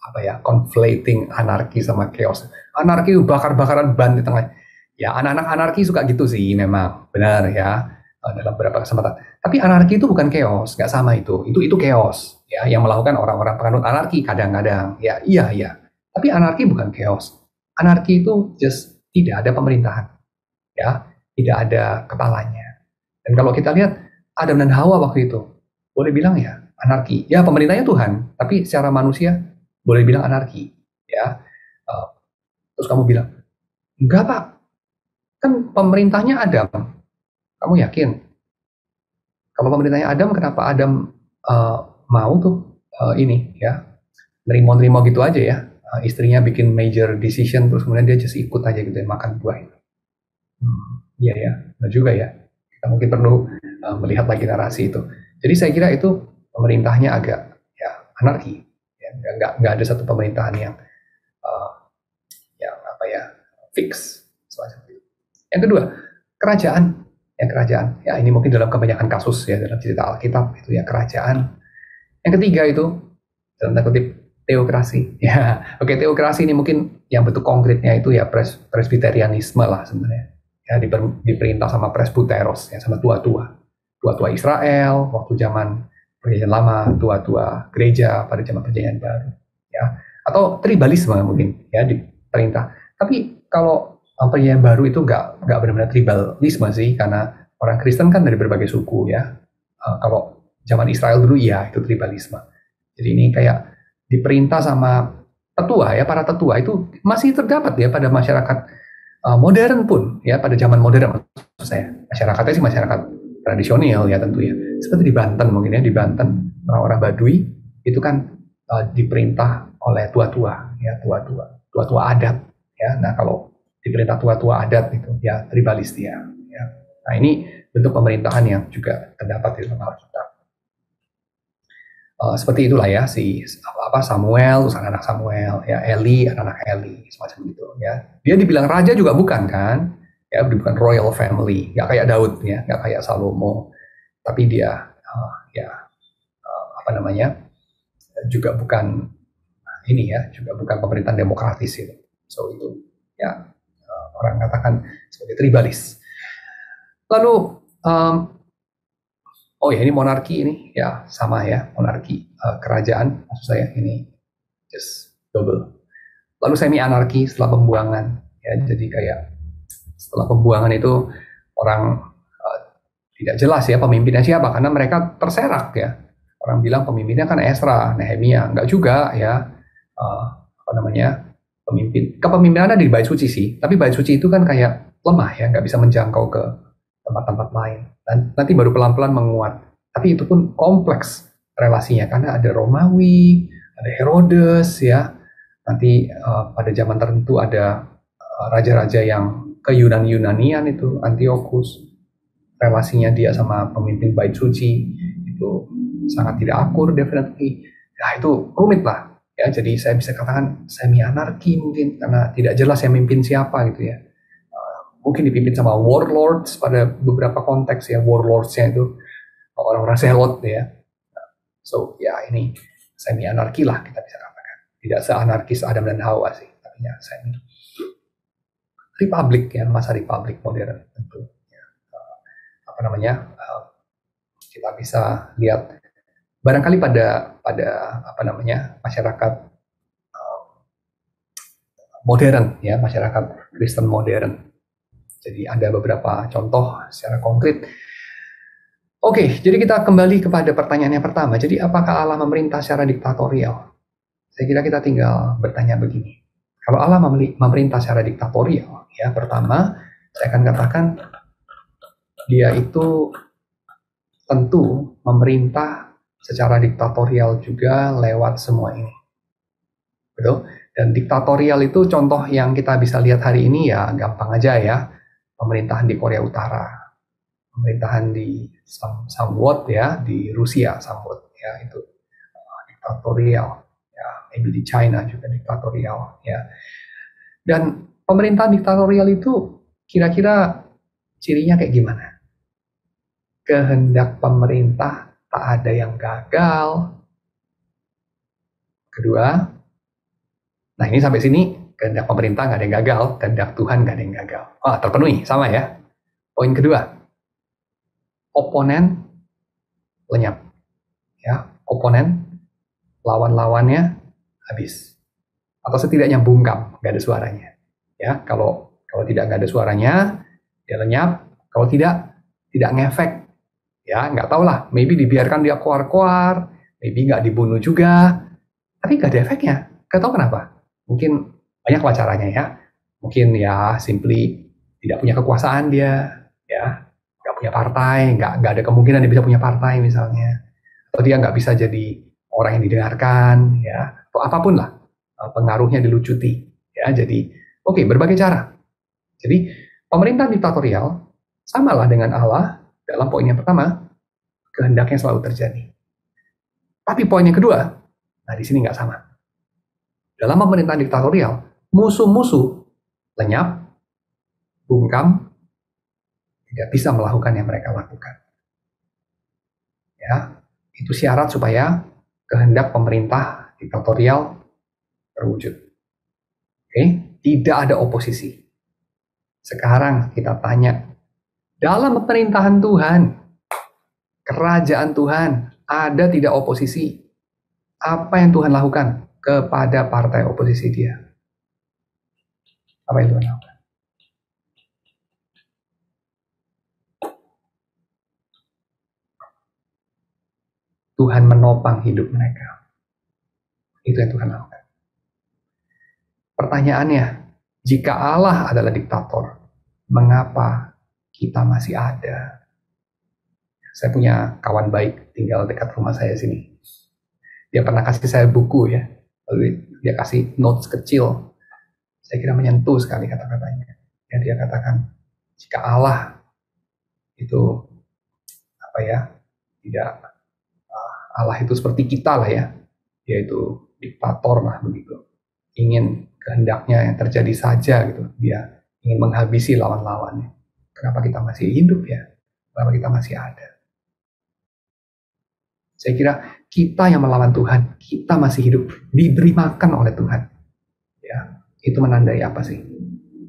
apa ya, conflating anarki sama chaos. Anarki bakar-bakaran ban di tengah. Ya, anak-anak anarki suka gitu sih, memang benar ya, dalam beberapa kesempatan. Tapi anarki itu bukan chaos, nggak sama itu. Itu chaos. Ya, yang melakukan orang-orang penganut anarki kadang-kadang. Ya, iya. Tapi anarki bukan chaos. Anarki itu just tidak ada pemerintahan. Ya, tidak ada kepalanya. Dan kalau kita lihat Adam dan Hawa waktu itu, boleh bilang ya anarki. Ya, pemerintahnya Tuhan, tapi secara manusia boleh bilang anarki. Ya, terus kamu bilang, enggak Pak, kan pemerintahnya Adam. Kamu yakin? Kalau pemerintahnya Adam, kenapa Adam mau tuh ini ya nerimo-nerimo gitu aja ya? Istrinya bikin major decision, terus kemudian dia just ikut aja gitu ya, makan buah itu. Iya ya, nah juga ya. Kita mungkin perlu melihat lagi narasi itu. Jadi saya kira itu pemerintahnya agak ya anarki. Ya, nggak ada satu pemerintahan yang apa ya fix semacam itu. Yang kedua, kerajaan. Ya, kerajaan. Ya, ini mungkin dalam kebanyakan kasus ya dalam cerita Alkitab itu ya kerajaan. Yang ketiga itu dalam tanda kutip teokrasi. Ya, oke, teokrasi ini mungkin yang bentuk konkretnya itu ya presbiterianisme lah sebenarnya. Ya, diperintah sama presbuteros ya, sama tua-tua Israel waktu zaman perjanjian lama, tua-tua gereja pada zaman perjanjian baru, ya, atau tribalisme mungkin ya diperintah. Tapi kalau perjanjian baru itu nggak benar-benar tribalisme sih, karena orang Kristen kan dari berbagai suku ya. Kalau zaman Israel dulu ya itu tribalisme. Jadi ini kayak diperintah sama tetua ya, para tetua itu masih terdapat ya pada masyarakat modern pun ya, pada zaman modern maksud saya. Masyarakatnya sih masyarakat tradisional ya tentu ya. Seperti di Banten mungkin ya, di Banten orang-orang Baduy itu kan diperintah oleh tua-tua ya, tua-tua adat ya. Nah, kalau diperintah tua-tua adat itu ya tribalis dia ya. Nah, ini bentuk pemerintahan yang juga terdapat di dalam Alkitab. Seperti itulah ya si Samuel, terus anak-anak Samuel, ya Eli, anak-anak Eli, semacam itu ya. Dia dibilang raja juga bukan kan? Ya, bukan royal family, nggak kayak Daud ya, nggak kayak Salomo. Tapi dia juga bukan ini ya, juga bukan pemerintahan demokratis itu. So itu ya orang katakan sebagai tribalis. Lalu oh ya, ini monarki ini ya sama ya, monarki kerajaan maksud saya ini just double. Lalu semi anarki setelah pembuangan ya, jadi kayak setelah pembuangan itu orang tidak jelas ya pemimpinnya siapa karena mereka terserak ya. Orang bilang pemimpinnya kan Esra, Nehemia, enggak juga ya. Apa namanya, kepemimpinan ada di Bait Suci sih, tapi Bait Suci itu kan kayak lemah ya, nggak bisa menjangkau ke tempat-tempat lain. Dan nanti baru pelan-pelan menguat. Tapi itu pun kompleks relasinya karena ada Romawi, ada Herodes ya. Nanti pada zaman tertentu ada raja-raja yang ke Yunanian itu, Antiochus. Relasinya dia sama pemimpin Bait Suci itu sangat tidak akur, definitely. Nah itu rumit lah ya, jadi saya bisa katakan semi anarki mungkin karena tidak jelas yang mimpin siapa gitu ya. Mungkin dipimpin sama warlords pada beberapa konteks ya, warlordsnya itu orang-orang selot ya. So ya ini semi anarki lah kita bisa katakan, tidak seanarkis Adam dan Hawa sih, tapi ya semi republik ya, masa republik modern tentu ya. Apa namanya, kita bisa lihat barangkali pada apa namanya, masyarakat modern ya, masyarakat Kristen modern. Jadi ada beberapa contoh secara konkret. Oke, jadi kita kembali kepada pertanyaan yang pertama. Jadi apakah Allah memerintah secara diktatorial? Saya kira kita tinggal bertanya begini. Kalau Allah memerintah secara diktatorial, ya pertama saya akan katakan dia itu tentu memerintah secara diktatorial juga lewat semua ini. Betul? Dan diktatorial itu contoh yang kita bisa lihat hari ini ya gampang aja ya. Pemerintahan di Korea Utara, pemerintahan di somewhat ya di Rusia somewhat ya itu diktatorial ya, maybe di China juga diktatorial ya. Dan pemerintahan diktatorial itu kira-kira cirinya kayak gimana? Kehendak pemerintah tak ada yang gagal. Kedua, nah ini sampai sini kehendak pemerintah nggak ada yang gagal, kehendak Tuhan nggak ada yang gagal. Terpenuhi, sama ya. Poin kedua, oponen lenyap. Ya, oponen, lawan-lawannya habis. Atau setidaknya bungkam, nggak ada suaranya. Ya, kalau tidak nggak ada suaranya, dia lenyap. Kalau tidak ngefek. Ya, nggak tahu lah. Maybe dibiarkan dia keluar-keluar, maybe nggak dibunuh juga, tapi nggak ada efeknya. Nggak tahu kenapa. Mungkin banyak caranya ya. Mungkin ya simply tidak punya kekuasaan dia, ya nggak punya partai, nggak ada kemungkinan dia bisa punya partai misalnya, atau dia nggak bisa jadi orang yang didengarkan, ya atau apapun lah pengaruhnya dilucuti, ya jadi berbagai cara. Jadi pemerintah diktatorial samalah dengan Allah dalam poin yang pertama, kehendaknya selalu terjadi. Tapi poin yang kedua, nah di sini nggak sama. Dalam pemerintahan diktatorial, musuh-musuh lenyap, bungkam, tidak bisa melakukan yang mereka lakukan. Ya, itu syarat supaya kehendak pemerintah diktatorial terwujud. Tidak ada oposisi. Sekarang kita tanya, dalam pemerintahan Tuhan, kerajaan Tuhan, ada tidak oposisi? Apa yang Tuhan lakukan kepada partai oposisi dia? Apa yang Tuhan lakukan? Tuhan menopang hidup mereka. Itu yang Tuhan lakukan. Pertanyaannya, jika Allah adalah diktator, mengapa kita masih ada? Saya punya kawan baik tinggal dekat rumah saya sini. Dia pernah kasih saya buku ya, lalu dia kasih notes kecil. Saya kira menyentuh sekali kata-katanya. Ya, dia katakan, jika Allah itu tidak Allah itu seperti kita lah ya, yaitu diktator lah begitu, ingin kehendaknya yang terjadi saja gitu, dia ingin menghabisi lawan-lawannya. Kenapa kita masih hidup ya? Kenapa kita masih ada? Saya kira kita yang melawan Tuhan, kita masih hidup, diberi makan oleh Tuhan. Ya, itu menandai apa sih?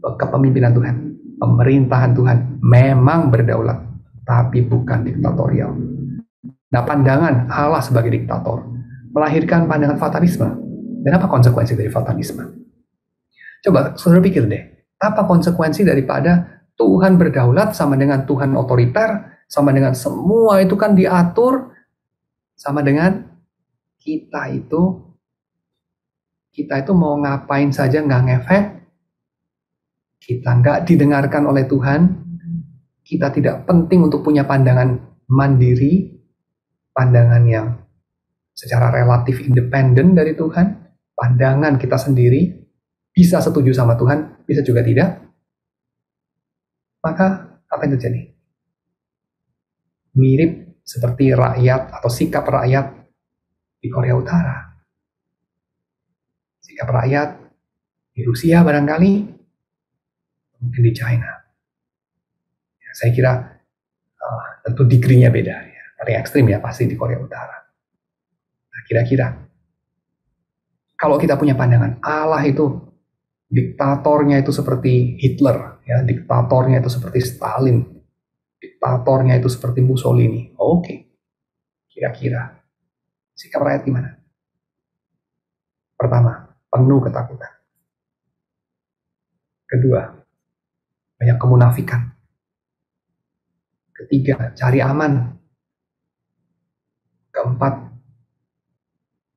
kepemimpinan Tuhan, pemerintahan Tuhan memang berdaulat, tapi bukan diktatorial. Nah, pandangan Allah sebagai diktator melahirkan pandangan fatalisme. Dan apa konsekuensi dari fatalisme? Coba saudara pikir deh, apa konsekuensi daripada Tuhan berdaulat sama dengan Tuhan otoriter, sama dengan semua itu kan diatur, sama dengan kita itu mau ngapain saja nggak ngefek, kita nggak didengarkan oleh Tuhan, kita tidak penting untuk punya pandangan mandiri, pandangan yang secara relatif independen dari Tuhan, pandangan kita sendiri, bisa setuju sama Tuhan, bisa juga tidak. Maka apa yang terjadi? Mirip seperti rakyat atau sikap rakyat di Korea Utara. Sikap rakyat di Rusia barangkali, mungkin di China. Ya, saya kira tentu degree-nya beda. Ya. Paling ekstrim ya pasti di Korea Utara. Nah, kira-kira kalau kita punya pandangan Allah itu diktatornya itu seperti Hitler, ya, diktatornya itu seperti Stalin, diktatornya itu seperti Mussolini. Oke. Kira-kira sikap rakyat gimana? Pertama, penuh ketakutan. Kedua, banyak kemunafikan. Ketiga, cari aman. Keempat,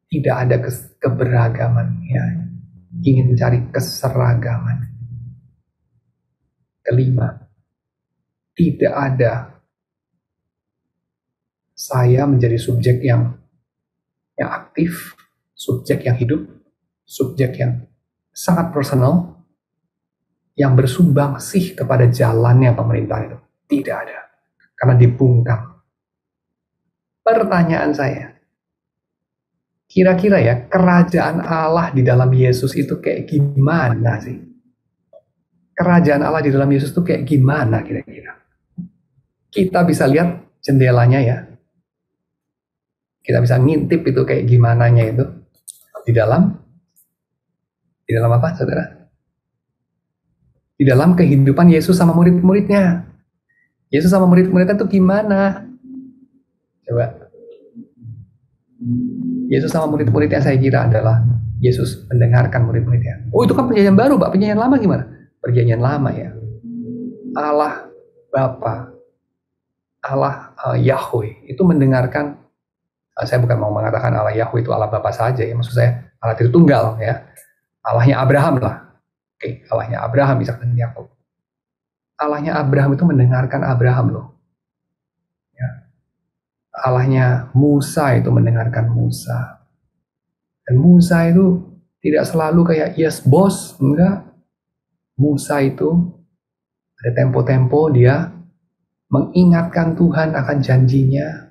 tidak ada keberagaman, ya, ingin mencari keseragaman. Kelima, tidak ada saya menjadi subjek yang aktif, subjek yang hidup, subjek yang sangat personal, yang bersumbang sih kepada jalannya pemerintahan itu. Tidak ada, karena dibungkam. Pertanyaan saya, kira-kira ya, kerajaan Allah di dalam Yesus itu kayak gimana sih? Kerajaan Allah di dalam Yesus itu kayak gimana kira-kira? Kita bisa lihat jendelanya ya. Kita bisa ngintip itu kayak gimananya itu. Di dalam apa, saudara? Di dalam kehidupan Yesus sama murid-muridnya. Yesus sama murid-muridnya itu gimana? Coba. Yesus sama murid-muridnya saya kira adalah Yesus mendengarkan murid-muridnya. Oh, itu kan perjanjian baru, Pak. Perjanjian lama gimana? Perjanjian lama ya. Allah Bapa, Allah Yahweh itu mendengarkan. Saya bukan mau mengatakan Allah Yahweh itu Allah Bapa saja ya. Maksud saya Allah Tritunggal ya. Allahnya Abraham lah. Oke, Allahnya Abraham, Ishak dan Yakub. Allahnya Abraham itu mendengarkan Abraham loh. Ya. Allahnya Musa itu mendengarkan Musa. Dan Musa itu tidak selalu kayak yes bos, enggak. Musa itu ada tempo-tempo dia mengingatkan Tuhan akan janjinya.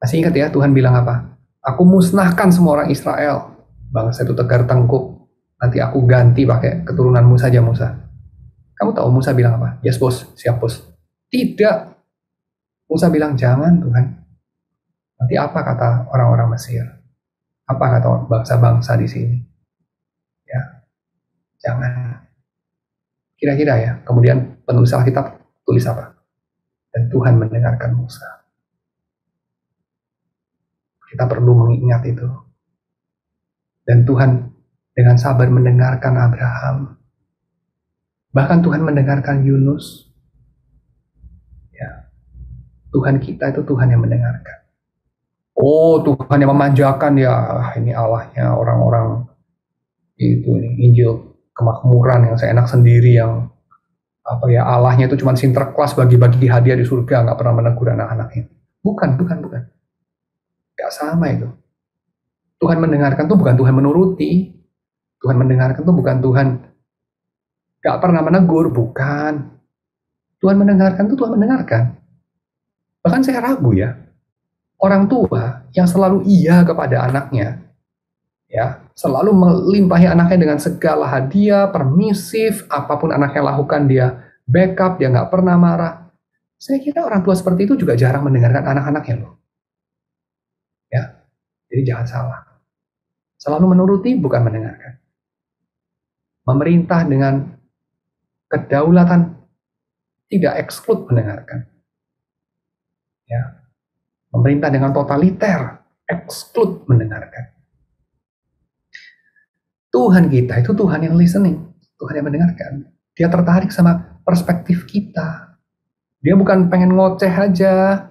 Masih ingat ya Tuhan bilang apa? Aku musnahkan semua orang Israel. Bangsa itu tegar tengkuk. Nanti aku ganti pakai keturunanmu saja Musa. Kamu tahu Musa bilang apa? Yes bos, siap bos. Tidak. Musa bilang jangan Tuhan. Nanti apa kata orang-orang Mesir? Apa kata bangsa-bangsa di sini? Ya, jangan. Kira-kira ya. Kemudian penulis Alkitab tulis apa? Dan Tuhan mendengarkan Musa. Kita perlu mengingat itu. Dan Tuhan dengan sabar mendengarkan Abraham. Bahkan Tuhan mendengarkan Yunus. Ya. Tuhan kita itu Tuhan yang mendengarkan. Oh, Tuhan yang memanjakan ya. Ini Allahnya orang-orang itu nih, Injil kemakmuran yang seenak sendiri, yang apa ya, Allahnya itu cuma sinterklas bagi-bagi hadiah di surga, nggak pernah menegur anak-anaknya. Bukan. Gak sama itu. Tuhan mendengarkan itu bukan Tuhan menuruti. Tuhan mendengarkan itu bukan Tuhan gak pernah menegur, bukan. Tuhan mendengarkan itu Tuhan mendengarkan. Bahkan saya ragu ya, orang tua yang selalu iya kepada anaknya, ya, selalu melimpahi anaknya dengan segala hadiah, permisif, apapun anaknya lakukan dia backup, dia gak pernah marah. Saya kira orang tua seperti itu juga jarang mendengarkan anak-anaknya loh. Ya, jadi jangan salah. Selalu menuruti bukan mendengarkan. Memerintah dengan kedaulatan, tidak eksklut mendengarkan. Ya, pemerintah dengan totaliter, eksklut mendengarkan. Tuhan kita itu Tuhan yang listening, Tuhan yang mendengarkan. Dia tertarik sama perspektif kita. Dia bukan pengen ngoceh aja,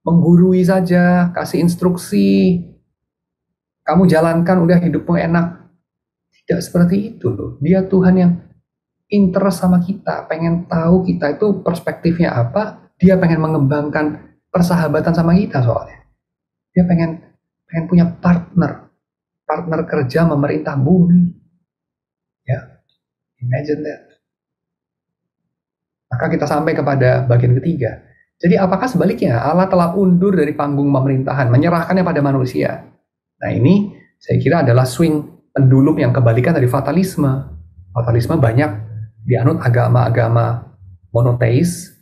menggurui saja, kasih instruksi, kamu jalankan udah hidupmu enak. Tidak seperti itu loh. Dia Tuhan yang interest sama kita, pengen tahu kita itu perspektifnya apa, dia pengen mengembangkan persahabatan sama kita soalnya. Dia pengen punya partner kerja memerintah bumi. Ya, imagine that. Maka kita sampai kepada bagian ketiga. Jadi apakah sebaliknya Allah telah undur dari panggung pemerintahan, menyerahkannya pada manusia? Nah ini saya kira adalah swing pendulum yang kebalikan dari fatalisme. Fatalisme banyak dianut agama-agama monoteis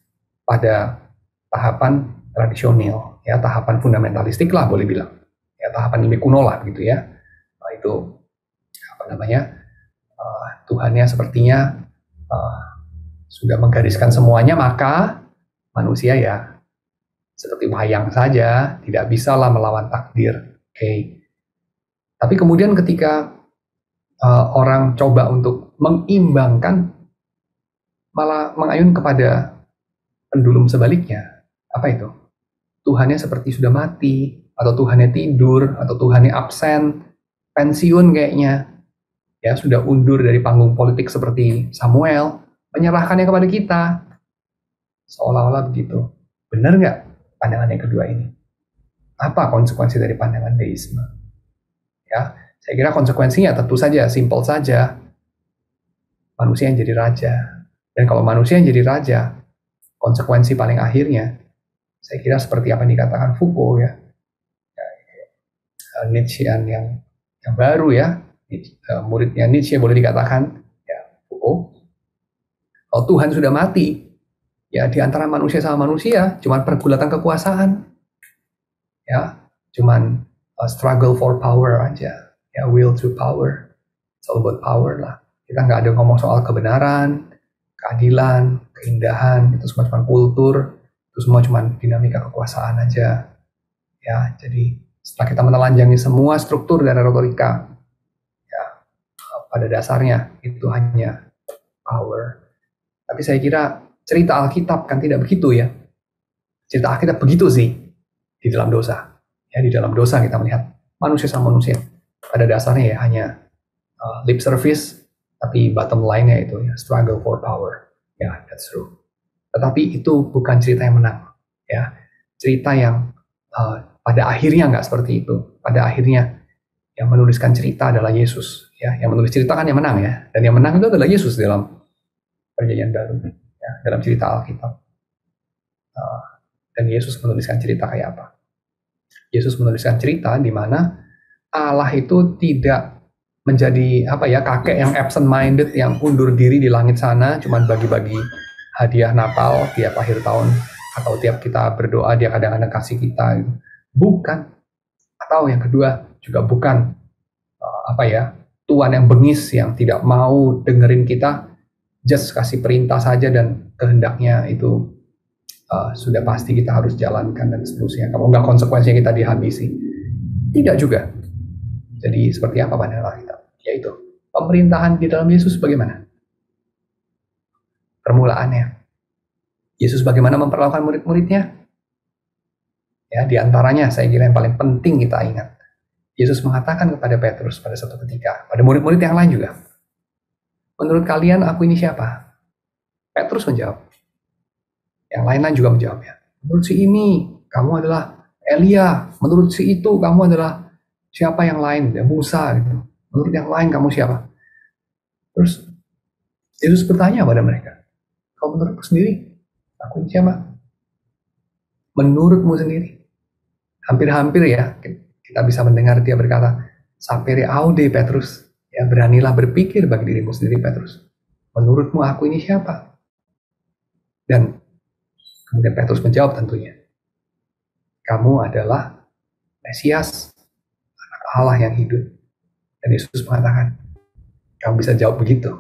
pada tahapan tradisional, ya tahapan fundamentalistik lah boleh bilang, ya tahapan ilmu kuno lah gitu ya. Nah, itu apa namanya Tuhannya sepertinya sudah menggariskan semuanya, maka manusia ya seperti wayang saja, tidak bisalah melawan takdir. Okay. Tapi kemudian ketika orang coba untuk mengimbangkan, malah mengayun kepada pendulum sebaliknya. Apa itu? Tuhannya seperti sudah mati, atau Tuhannya tidur, atau Tuhannya absen, pensiun kayaknya. Ya, sudah undur dari panggung politik seperti Samuel, menyerahkannya kepada kita. Seolah-olah begitu. Benar nggak pandangan yang kedua ini? Apa konsekuensi dari pandangan deisme? Ya, saya kira konsekuensinya tentu saja, simpel saja. Manusia yang jadi raja. Dan kalau manusia yang jadi raja, konsekuensi paling akhirnya, saya kira seperti apa yang dikatakan Foucault ya, Nietzschean yang baru ya, muridnya Nietzsche boleh dikatakan, ya Foucault. Kalau Tuhan sudah mati, ya di antara manusia sama manusia, cuma pergulatan kekuasaan, ya, cuman struggle for power aja, ya will to power, it's all about power lah. Kita nggak ada ngomong soal kebenaran, keadilan, keindahan, itu semua cuma kultur, itu semua cuma dinamika kekuasaan aja. Ya, jadi setelah kita menelanjangi semua struktur dari retorika, ya pada dasarnya itu hanya power. Tapi saya kira cerita Alkitab kan tidak begitu ya. Cerita Alkitab begitu sih di dalam dosa. Ya, di dalam dosa kita melihat manusia sama manusia. Pada dasarnya ya hanya lip service, tapi bottom line-nya itu ya struggle for power. Ya, that's true. Tetapi itu bukan cerita yang menang. Ya, cerita yang pada akhirnya nggak seperti itu. Pada akhirnya yang menuliskan cerita adalah Yesus. Ya, yang menulis cerita kan yang menang ya. Dan yang menang itu adalah Yesus dalam Perjanjian Baru. Ya, dalam cerita Alkitab. Dan Yesus menuliskan cerita kayak apa? Yesus menuliskan cerita di mana Allah itu tidak menjadi apa ya kakek yang absent minded yang undur diri di langit sana cuman bagi-bagi hadiah Natal tiap akhir tahun atau tiap kita berdoa dia kadang-kadang kasih kita gitu. Bukan. Atau yang kedua juga bukan apa ya Tuhan yang bengis yang tidak mau dengerin kita, just kasih perintah saja dan kehendaknya itu sudah pasti kita harus jalankan dan seterusnya. Kalau nggak konsekuensinya kita dihabisi. Tidak juga. Jadi seperti apa pandangan kita? Yaitu pemerintahan di dalam Yesus bagaimana? Permulaannya. Yesus bagaimana memperlakukan murid-muridnya? Ya, di antaranya saya kira yang paling penting kita ingat. Yesus mengatakan kepada Petrus pada suatu ketika, pada murid-murid yang lain juga. Menurut kalian aku ini siapa? Petrus menjawab. Yang lain-lain juga menjawabnya. Menurut si ini, kamu adalah Elia. Menurut si itu, kamu adalah siapa yang lain? Ya, Musa. Gitu. Menurut yang lain, kamu siapa? Terus, Yesus bertanya pada mereka. Kau menurutmu sendiri? Aku ini siapa? Menurutmu sendiri? Hampir-hampir ya, kita bisa mendengar dia berkata, Sapere aude Petrus. Ya, beranilah berpikir bagi dirimu sendiri Petrus. Menurutmu aku ini siapa? Dan kemudian Petrus menjawab tentunya, kamu adalah Mesias, anak Allah yang hidup. Dan Yesus mengatakan, kamu bisa jawab begitu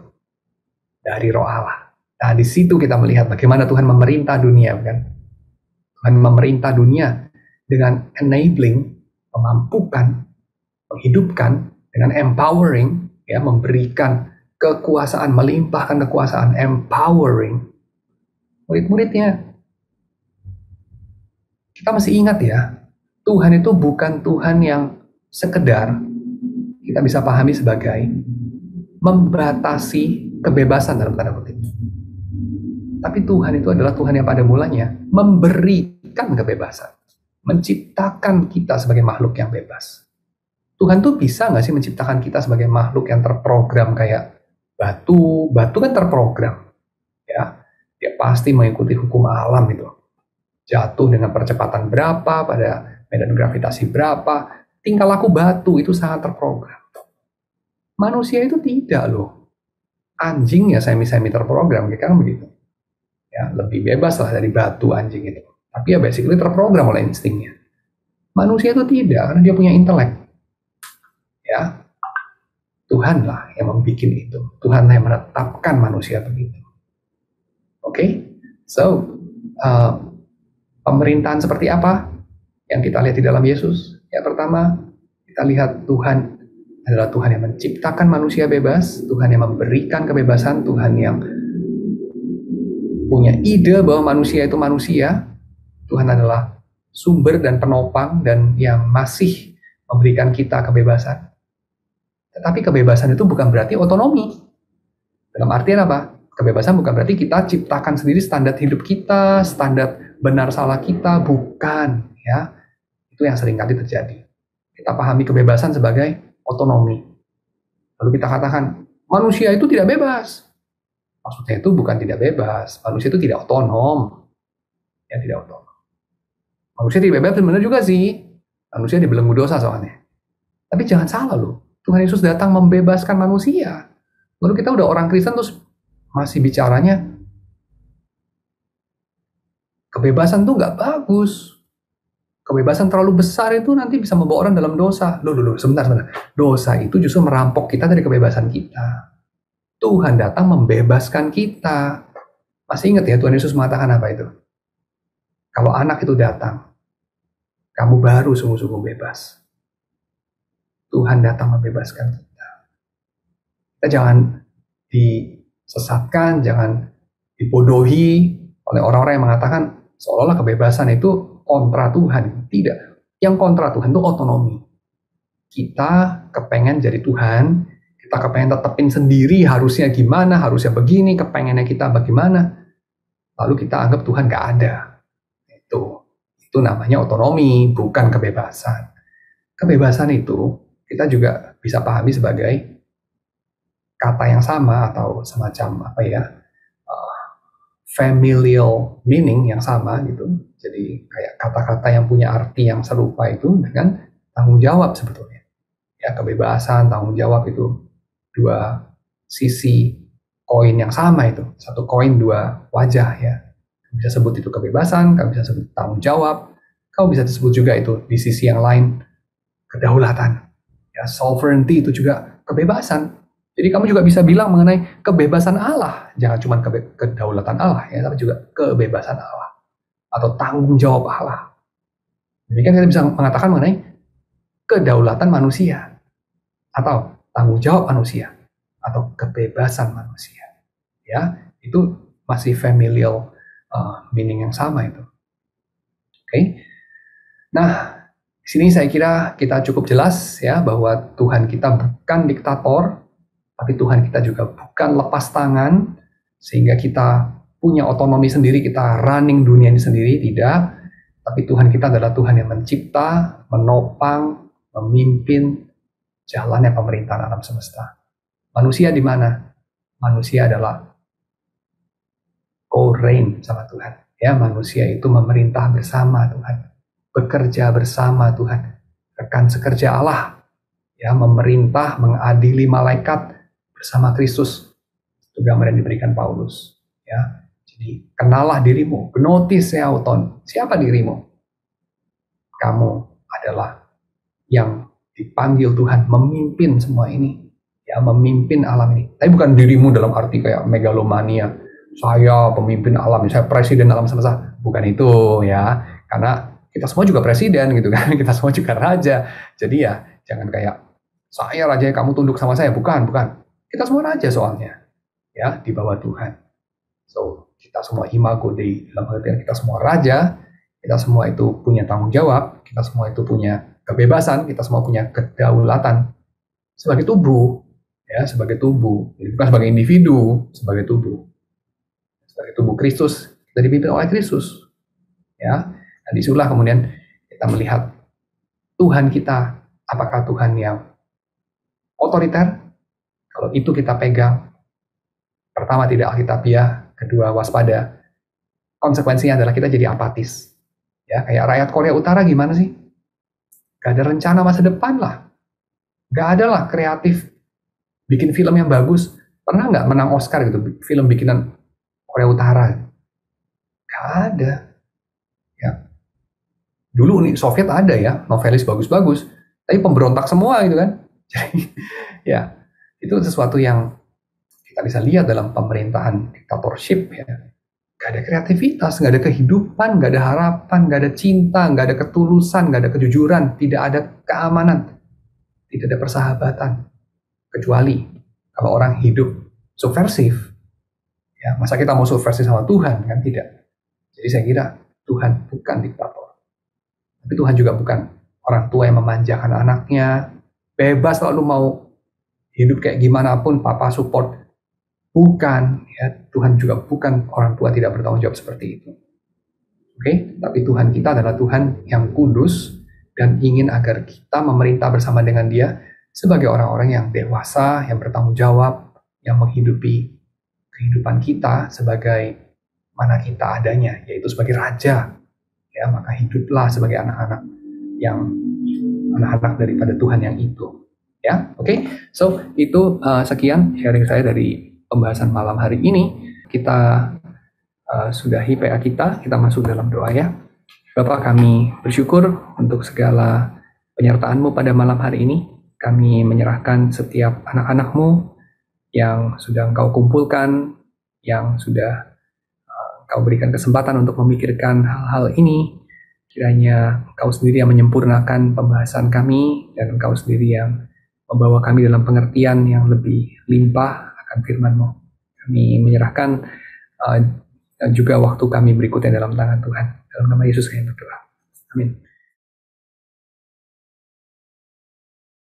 dari Roh Allah. Nah, di situ kita melihat bagaimana Tuhan memerintah dunia, kan? Tuhan memerintah dunia dengan enabling, memampukan, menghidupkan, dengan empowering, ya, memberikan kekuasaan, melimpahkan kekuasaan, empowering murid-muridnya. Kita mesti ingat ya, Tuhan itu bukan Tuhan yang sekedar kita bisa pahami sebagai membatasi kebebasan dalam tanda kutip. Tapi Tuhan itu adalah Tuhan yang pada mulanya memberikan kebebasan, menciptakan kita sebagai makhluk yang bebas. Tuhan tuh bisa nggak sih menciptakan kita sebagai makhluk yang terprogram kayak batu? Batu kan terprogram, ya. Dia pasti mengikuti hukum alam itu. Jatuh dengan percepatan berapa, pada medan gravitasi berapa, tingkah laku batu itu sangat terprogram. Manusia itu tidak loh. Anjing ya semi-semi terprogram, kan begitu. Ya, lebih bebas lah dari batu anjing itu. Tapi ya basically terprogram oleh instingnya. Manusia itu tidak, karena dia punya intelek. Ya, Tuhan lah yang membuat itu. Tuhan lah yang menetapkan manusia begitu. Oke? So, pemerintahan seperti apa yang kita lihat di dalam Yesus? Ya, pertama, kita lihat Tuhan adalah Tuhan yang menciptakan manusia bebas, Tuhan yang memberikan kebebasan, Tuhan yang punya ide bahwa manusia itu manusia. Tuhan adalah sumber dan penopang dan yang masih memberikan kita kebebasan. Tetapi kebebasan itu bukan berarti otonomi. Dalam artian apa? Kebebasan bukan berarti kita ciptakan sendiri standar hidup kita, standar benar salah kita, bukan, ya. Itu yang seringkali terjadi. Kita pahami kebebasan sebagai otonomi. Lalu kita katakan manusia itu tidak bebas. Maksudnya itu bukan tidak bebas, manusia itu tidak otonom. Ya, tidak otonom. Manusia tidak bebas benar juga sih. Manusia dibelenggu dosa soalnya. Tapi jangan salah loh. Tuhan Yesus datang membebaskan manusia. Lalu kita udah orang Kristen terus masih bicaranya kebebasan tuh nggak bagus. Kebebasan terlalu besar itu nanti bisa membawa orang dalam dosa. Loh, sebentar. Dosa itu justru merampok kita dari kebebasan kita. Tuhan datang membebaskan kita. Masih ingat ya Tuhan Yesus mengatakan apa itu? Kalau anak itu datang, kamu baru sungguh-sungguh bebas. Tuhan datang membebaskan kita. Kita jangan disesatkan, jangan dibodohi oleh orang-orang yang mengatakan seolah-olah kebebasan itu kontra Tuhan. Tidak. Yang kontra Tuhan itu otonomi. Kita kepengen jadi Tuhan, kita kepengen tetepin sendiri harusnya gimana, harusnya begini, kepengennya kita bagaimana. Lalu kita anggap Tuhan gak ada. Itu namanya otonomi, bukan kebebasan. Kebebasan itu kita juga bisa pahami sebagai kata yang sama atau semacam apa ya, familial meaning yang sama gitu. Jadi kayak kata-kata yang punya arti yang serupa itu dengan tanggung jawab sebetulnya. Ya, kebebasan, tanggung jawab itu dua sisi koin yang sama itu. Satu koin dua wajah ya. Kamu bisa sebut itu kebebasan, kamu bisa sebut tanggung jawab, kamu bisa sebut juga itu di sisi yang lain kedaulatan. Ya, sovereignty itu juga kebebasan. Jadi kamu juga bisa bilang mengenai kebebasan Allah, jangan cuma kedaulatan Allah ya, tapi juga kebebasan Allah atau tanggung jawab Allah. Demikian kita bisa mengatakan mengenai kedaulatan manusia atau tanggung jawab manusia atau kebebasan manusia. Ya, itu masih familial meaning yang sama itu. Oke. Nah, di sini saya kira kita cukup jelas ya bahwa Tuhan kita bukan diktator, tapi Tuhan kita juga bukan lepas tangan sehingga kita punya otonomi sendiri, kita running dunia ini sendiri, tidak. Tapi Tuhan kita adalah Tuhan yang mencipta, menopang, memimpin jalannya pemerintahan alam semesta. Manusia di mana? Manusia adalah co-reign sama Tuhan. Ya, manusia itu memerintah bersama Tuhan, bekerja bersama Tuhan, rekan sekerja Allah. Ya, memerintah, mengadili malaikat bersama Kristus. Itu gambaran yang diberikan Paulus. Ya, jadi kenallah dirimu, gnotis auton. Siapa dirimu? Kamu adalah yang dipanggil Tuhan memimpin semua ini. Ya, memimpin alam ini. Tapi bukan dirimu dalam arti kayak megalomania. saya pemimpin alam, saya presiden alam semesta. Bukan itu ya, karena kita semua juga presiden gitu kan, kita semua juga raja. Jadi ya jangan kayak saya raja kamu tunduk sama saya, bukan, bukan. Kita semua raja soalnya, ya di bawah Tuhan. So kita semua imago Dei, dalam artian kita semua raja, kita semua itu punya tanggung jawab, kita semua itu punya kebebasan, kita semua punya kedaulatan sebagai tubuh, ya sebagai tubuh, jadi bukan sebagai individu, sebagai tubuh Kristus, kita dipimpin oleh Kristus, ya. Dan disitulah kemudian kita melihat Tuhan kita, apakah Tuhan yang otoriter? Kalau itu kita pegang, pertama tidak alkitabiah, kedua waspada. Konsekuensinya adalah kita jadi apatis. Ya, kayak rakyat Korea Utara gimana sih? Gak ada rencana masa depan lah. Gak ada lah kreatif bikin film yang bagus. Pernah nggak menang Oscar gitu, film bikinan Korea Utara? Gak ada. Ya. Dulu nih Soviet ada ya, novelis bagus-bagus, tapi pemberontak semua gitu kan. Jadi ya itu sesuatu yang kita bisa lihat dalam pemerintahan diktatorship ya. Gak ada kreativitas, gak ada kehidupan, gak ada harapan, gak ada cinta, gak ada ketulusan, gak ada kejujuran, tidak ada keamanan, tidak ada persahabatan. Kecuali kalau orang hidup subversif, ya masa kita mau subversif sama Tuhan kan tidak. Jadi saya kira Tuhan bukan diktator, tapi Tuhan juga bukan orang tua yang memanjakan anaknya, bebas lalu mau hidup kayak gimana pun, papa support. Bukan, ya Tuhan juga bukan orang tua tidak bertanggung jawab seperti itu. Oke, tapi Tuhan kita adalah Tuhan yang kudus dan ingin agar kita memerintah bersama dengan Dia sebagai orang-orang yang dewasa, yang bertanggung jawab, yang menghidupi kehidupan kita sebagai mana kita adanya, yaitu sebagai raja. Ya, maka hiduplah sebagai anak-anak yang anak-anak daripada Tuhan yang itu. Ya, oke. So itu sekian sharing saya dari pembahasan malam hari ini. Kita sudahi PA kita masuk dalam doa ya. Bapak, kami bersyukur untuk segala penyertaan-Mu pada malam hari ini. Kami menyerahkan setiap anak-anak-Mu yang sudah Engkau kumpulkan, yang sudah Engkau berikan kesempatan untuk memikirkan hal-hal ini. Kiranya Engkau sendiri yang menyempurnakan pembahasan kami, dan Engkau sendiri yang membawa kami dalam pengertian yang lebih limpah akan firman-Mu. Kami menyerahkan juga waktu kami berikutnya dalam tangan Tuhan. Dalam nama Yesus kami berdoa. Amin.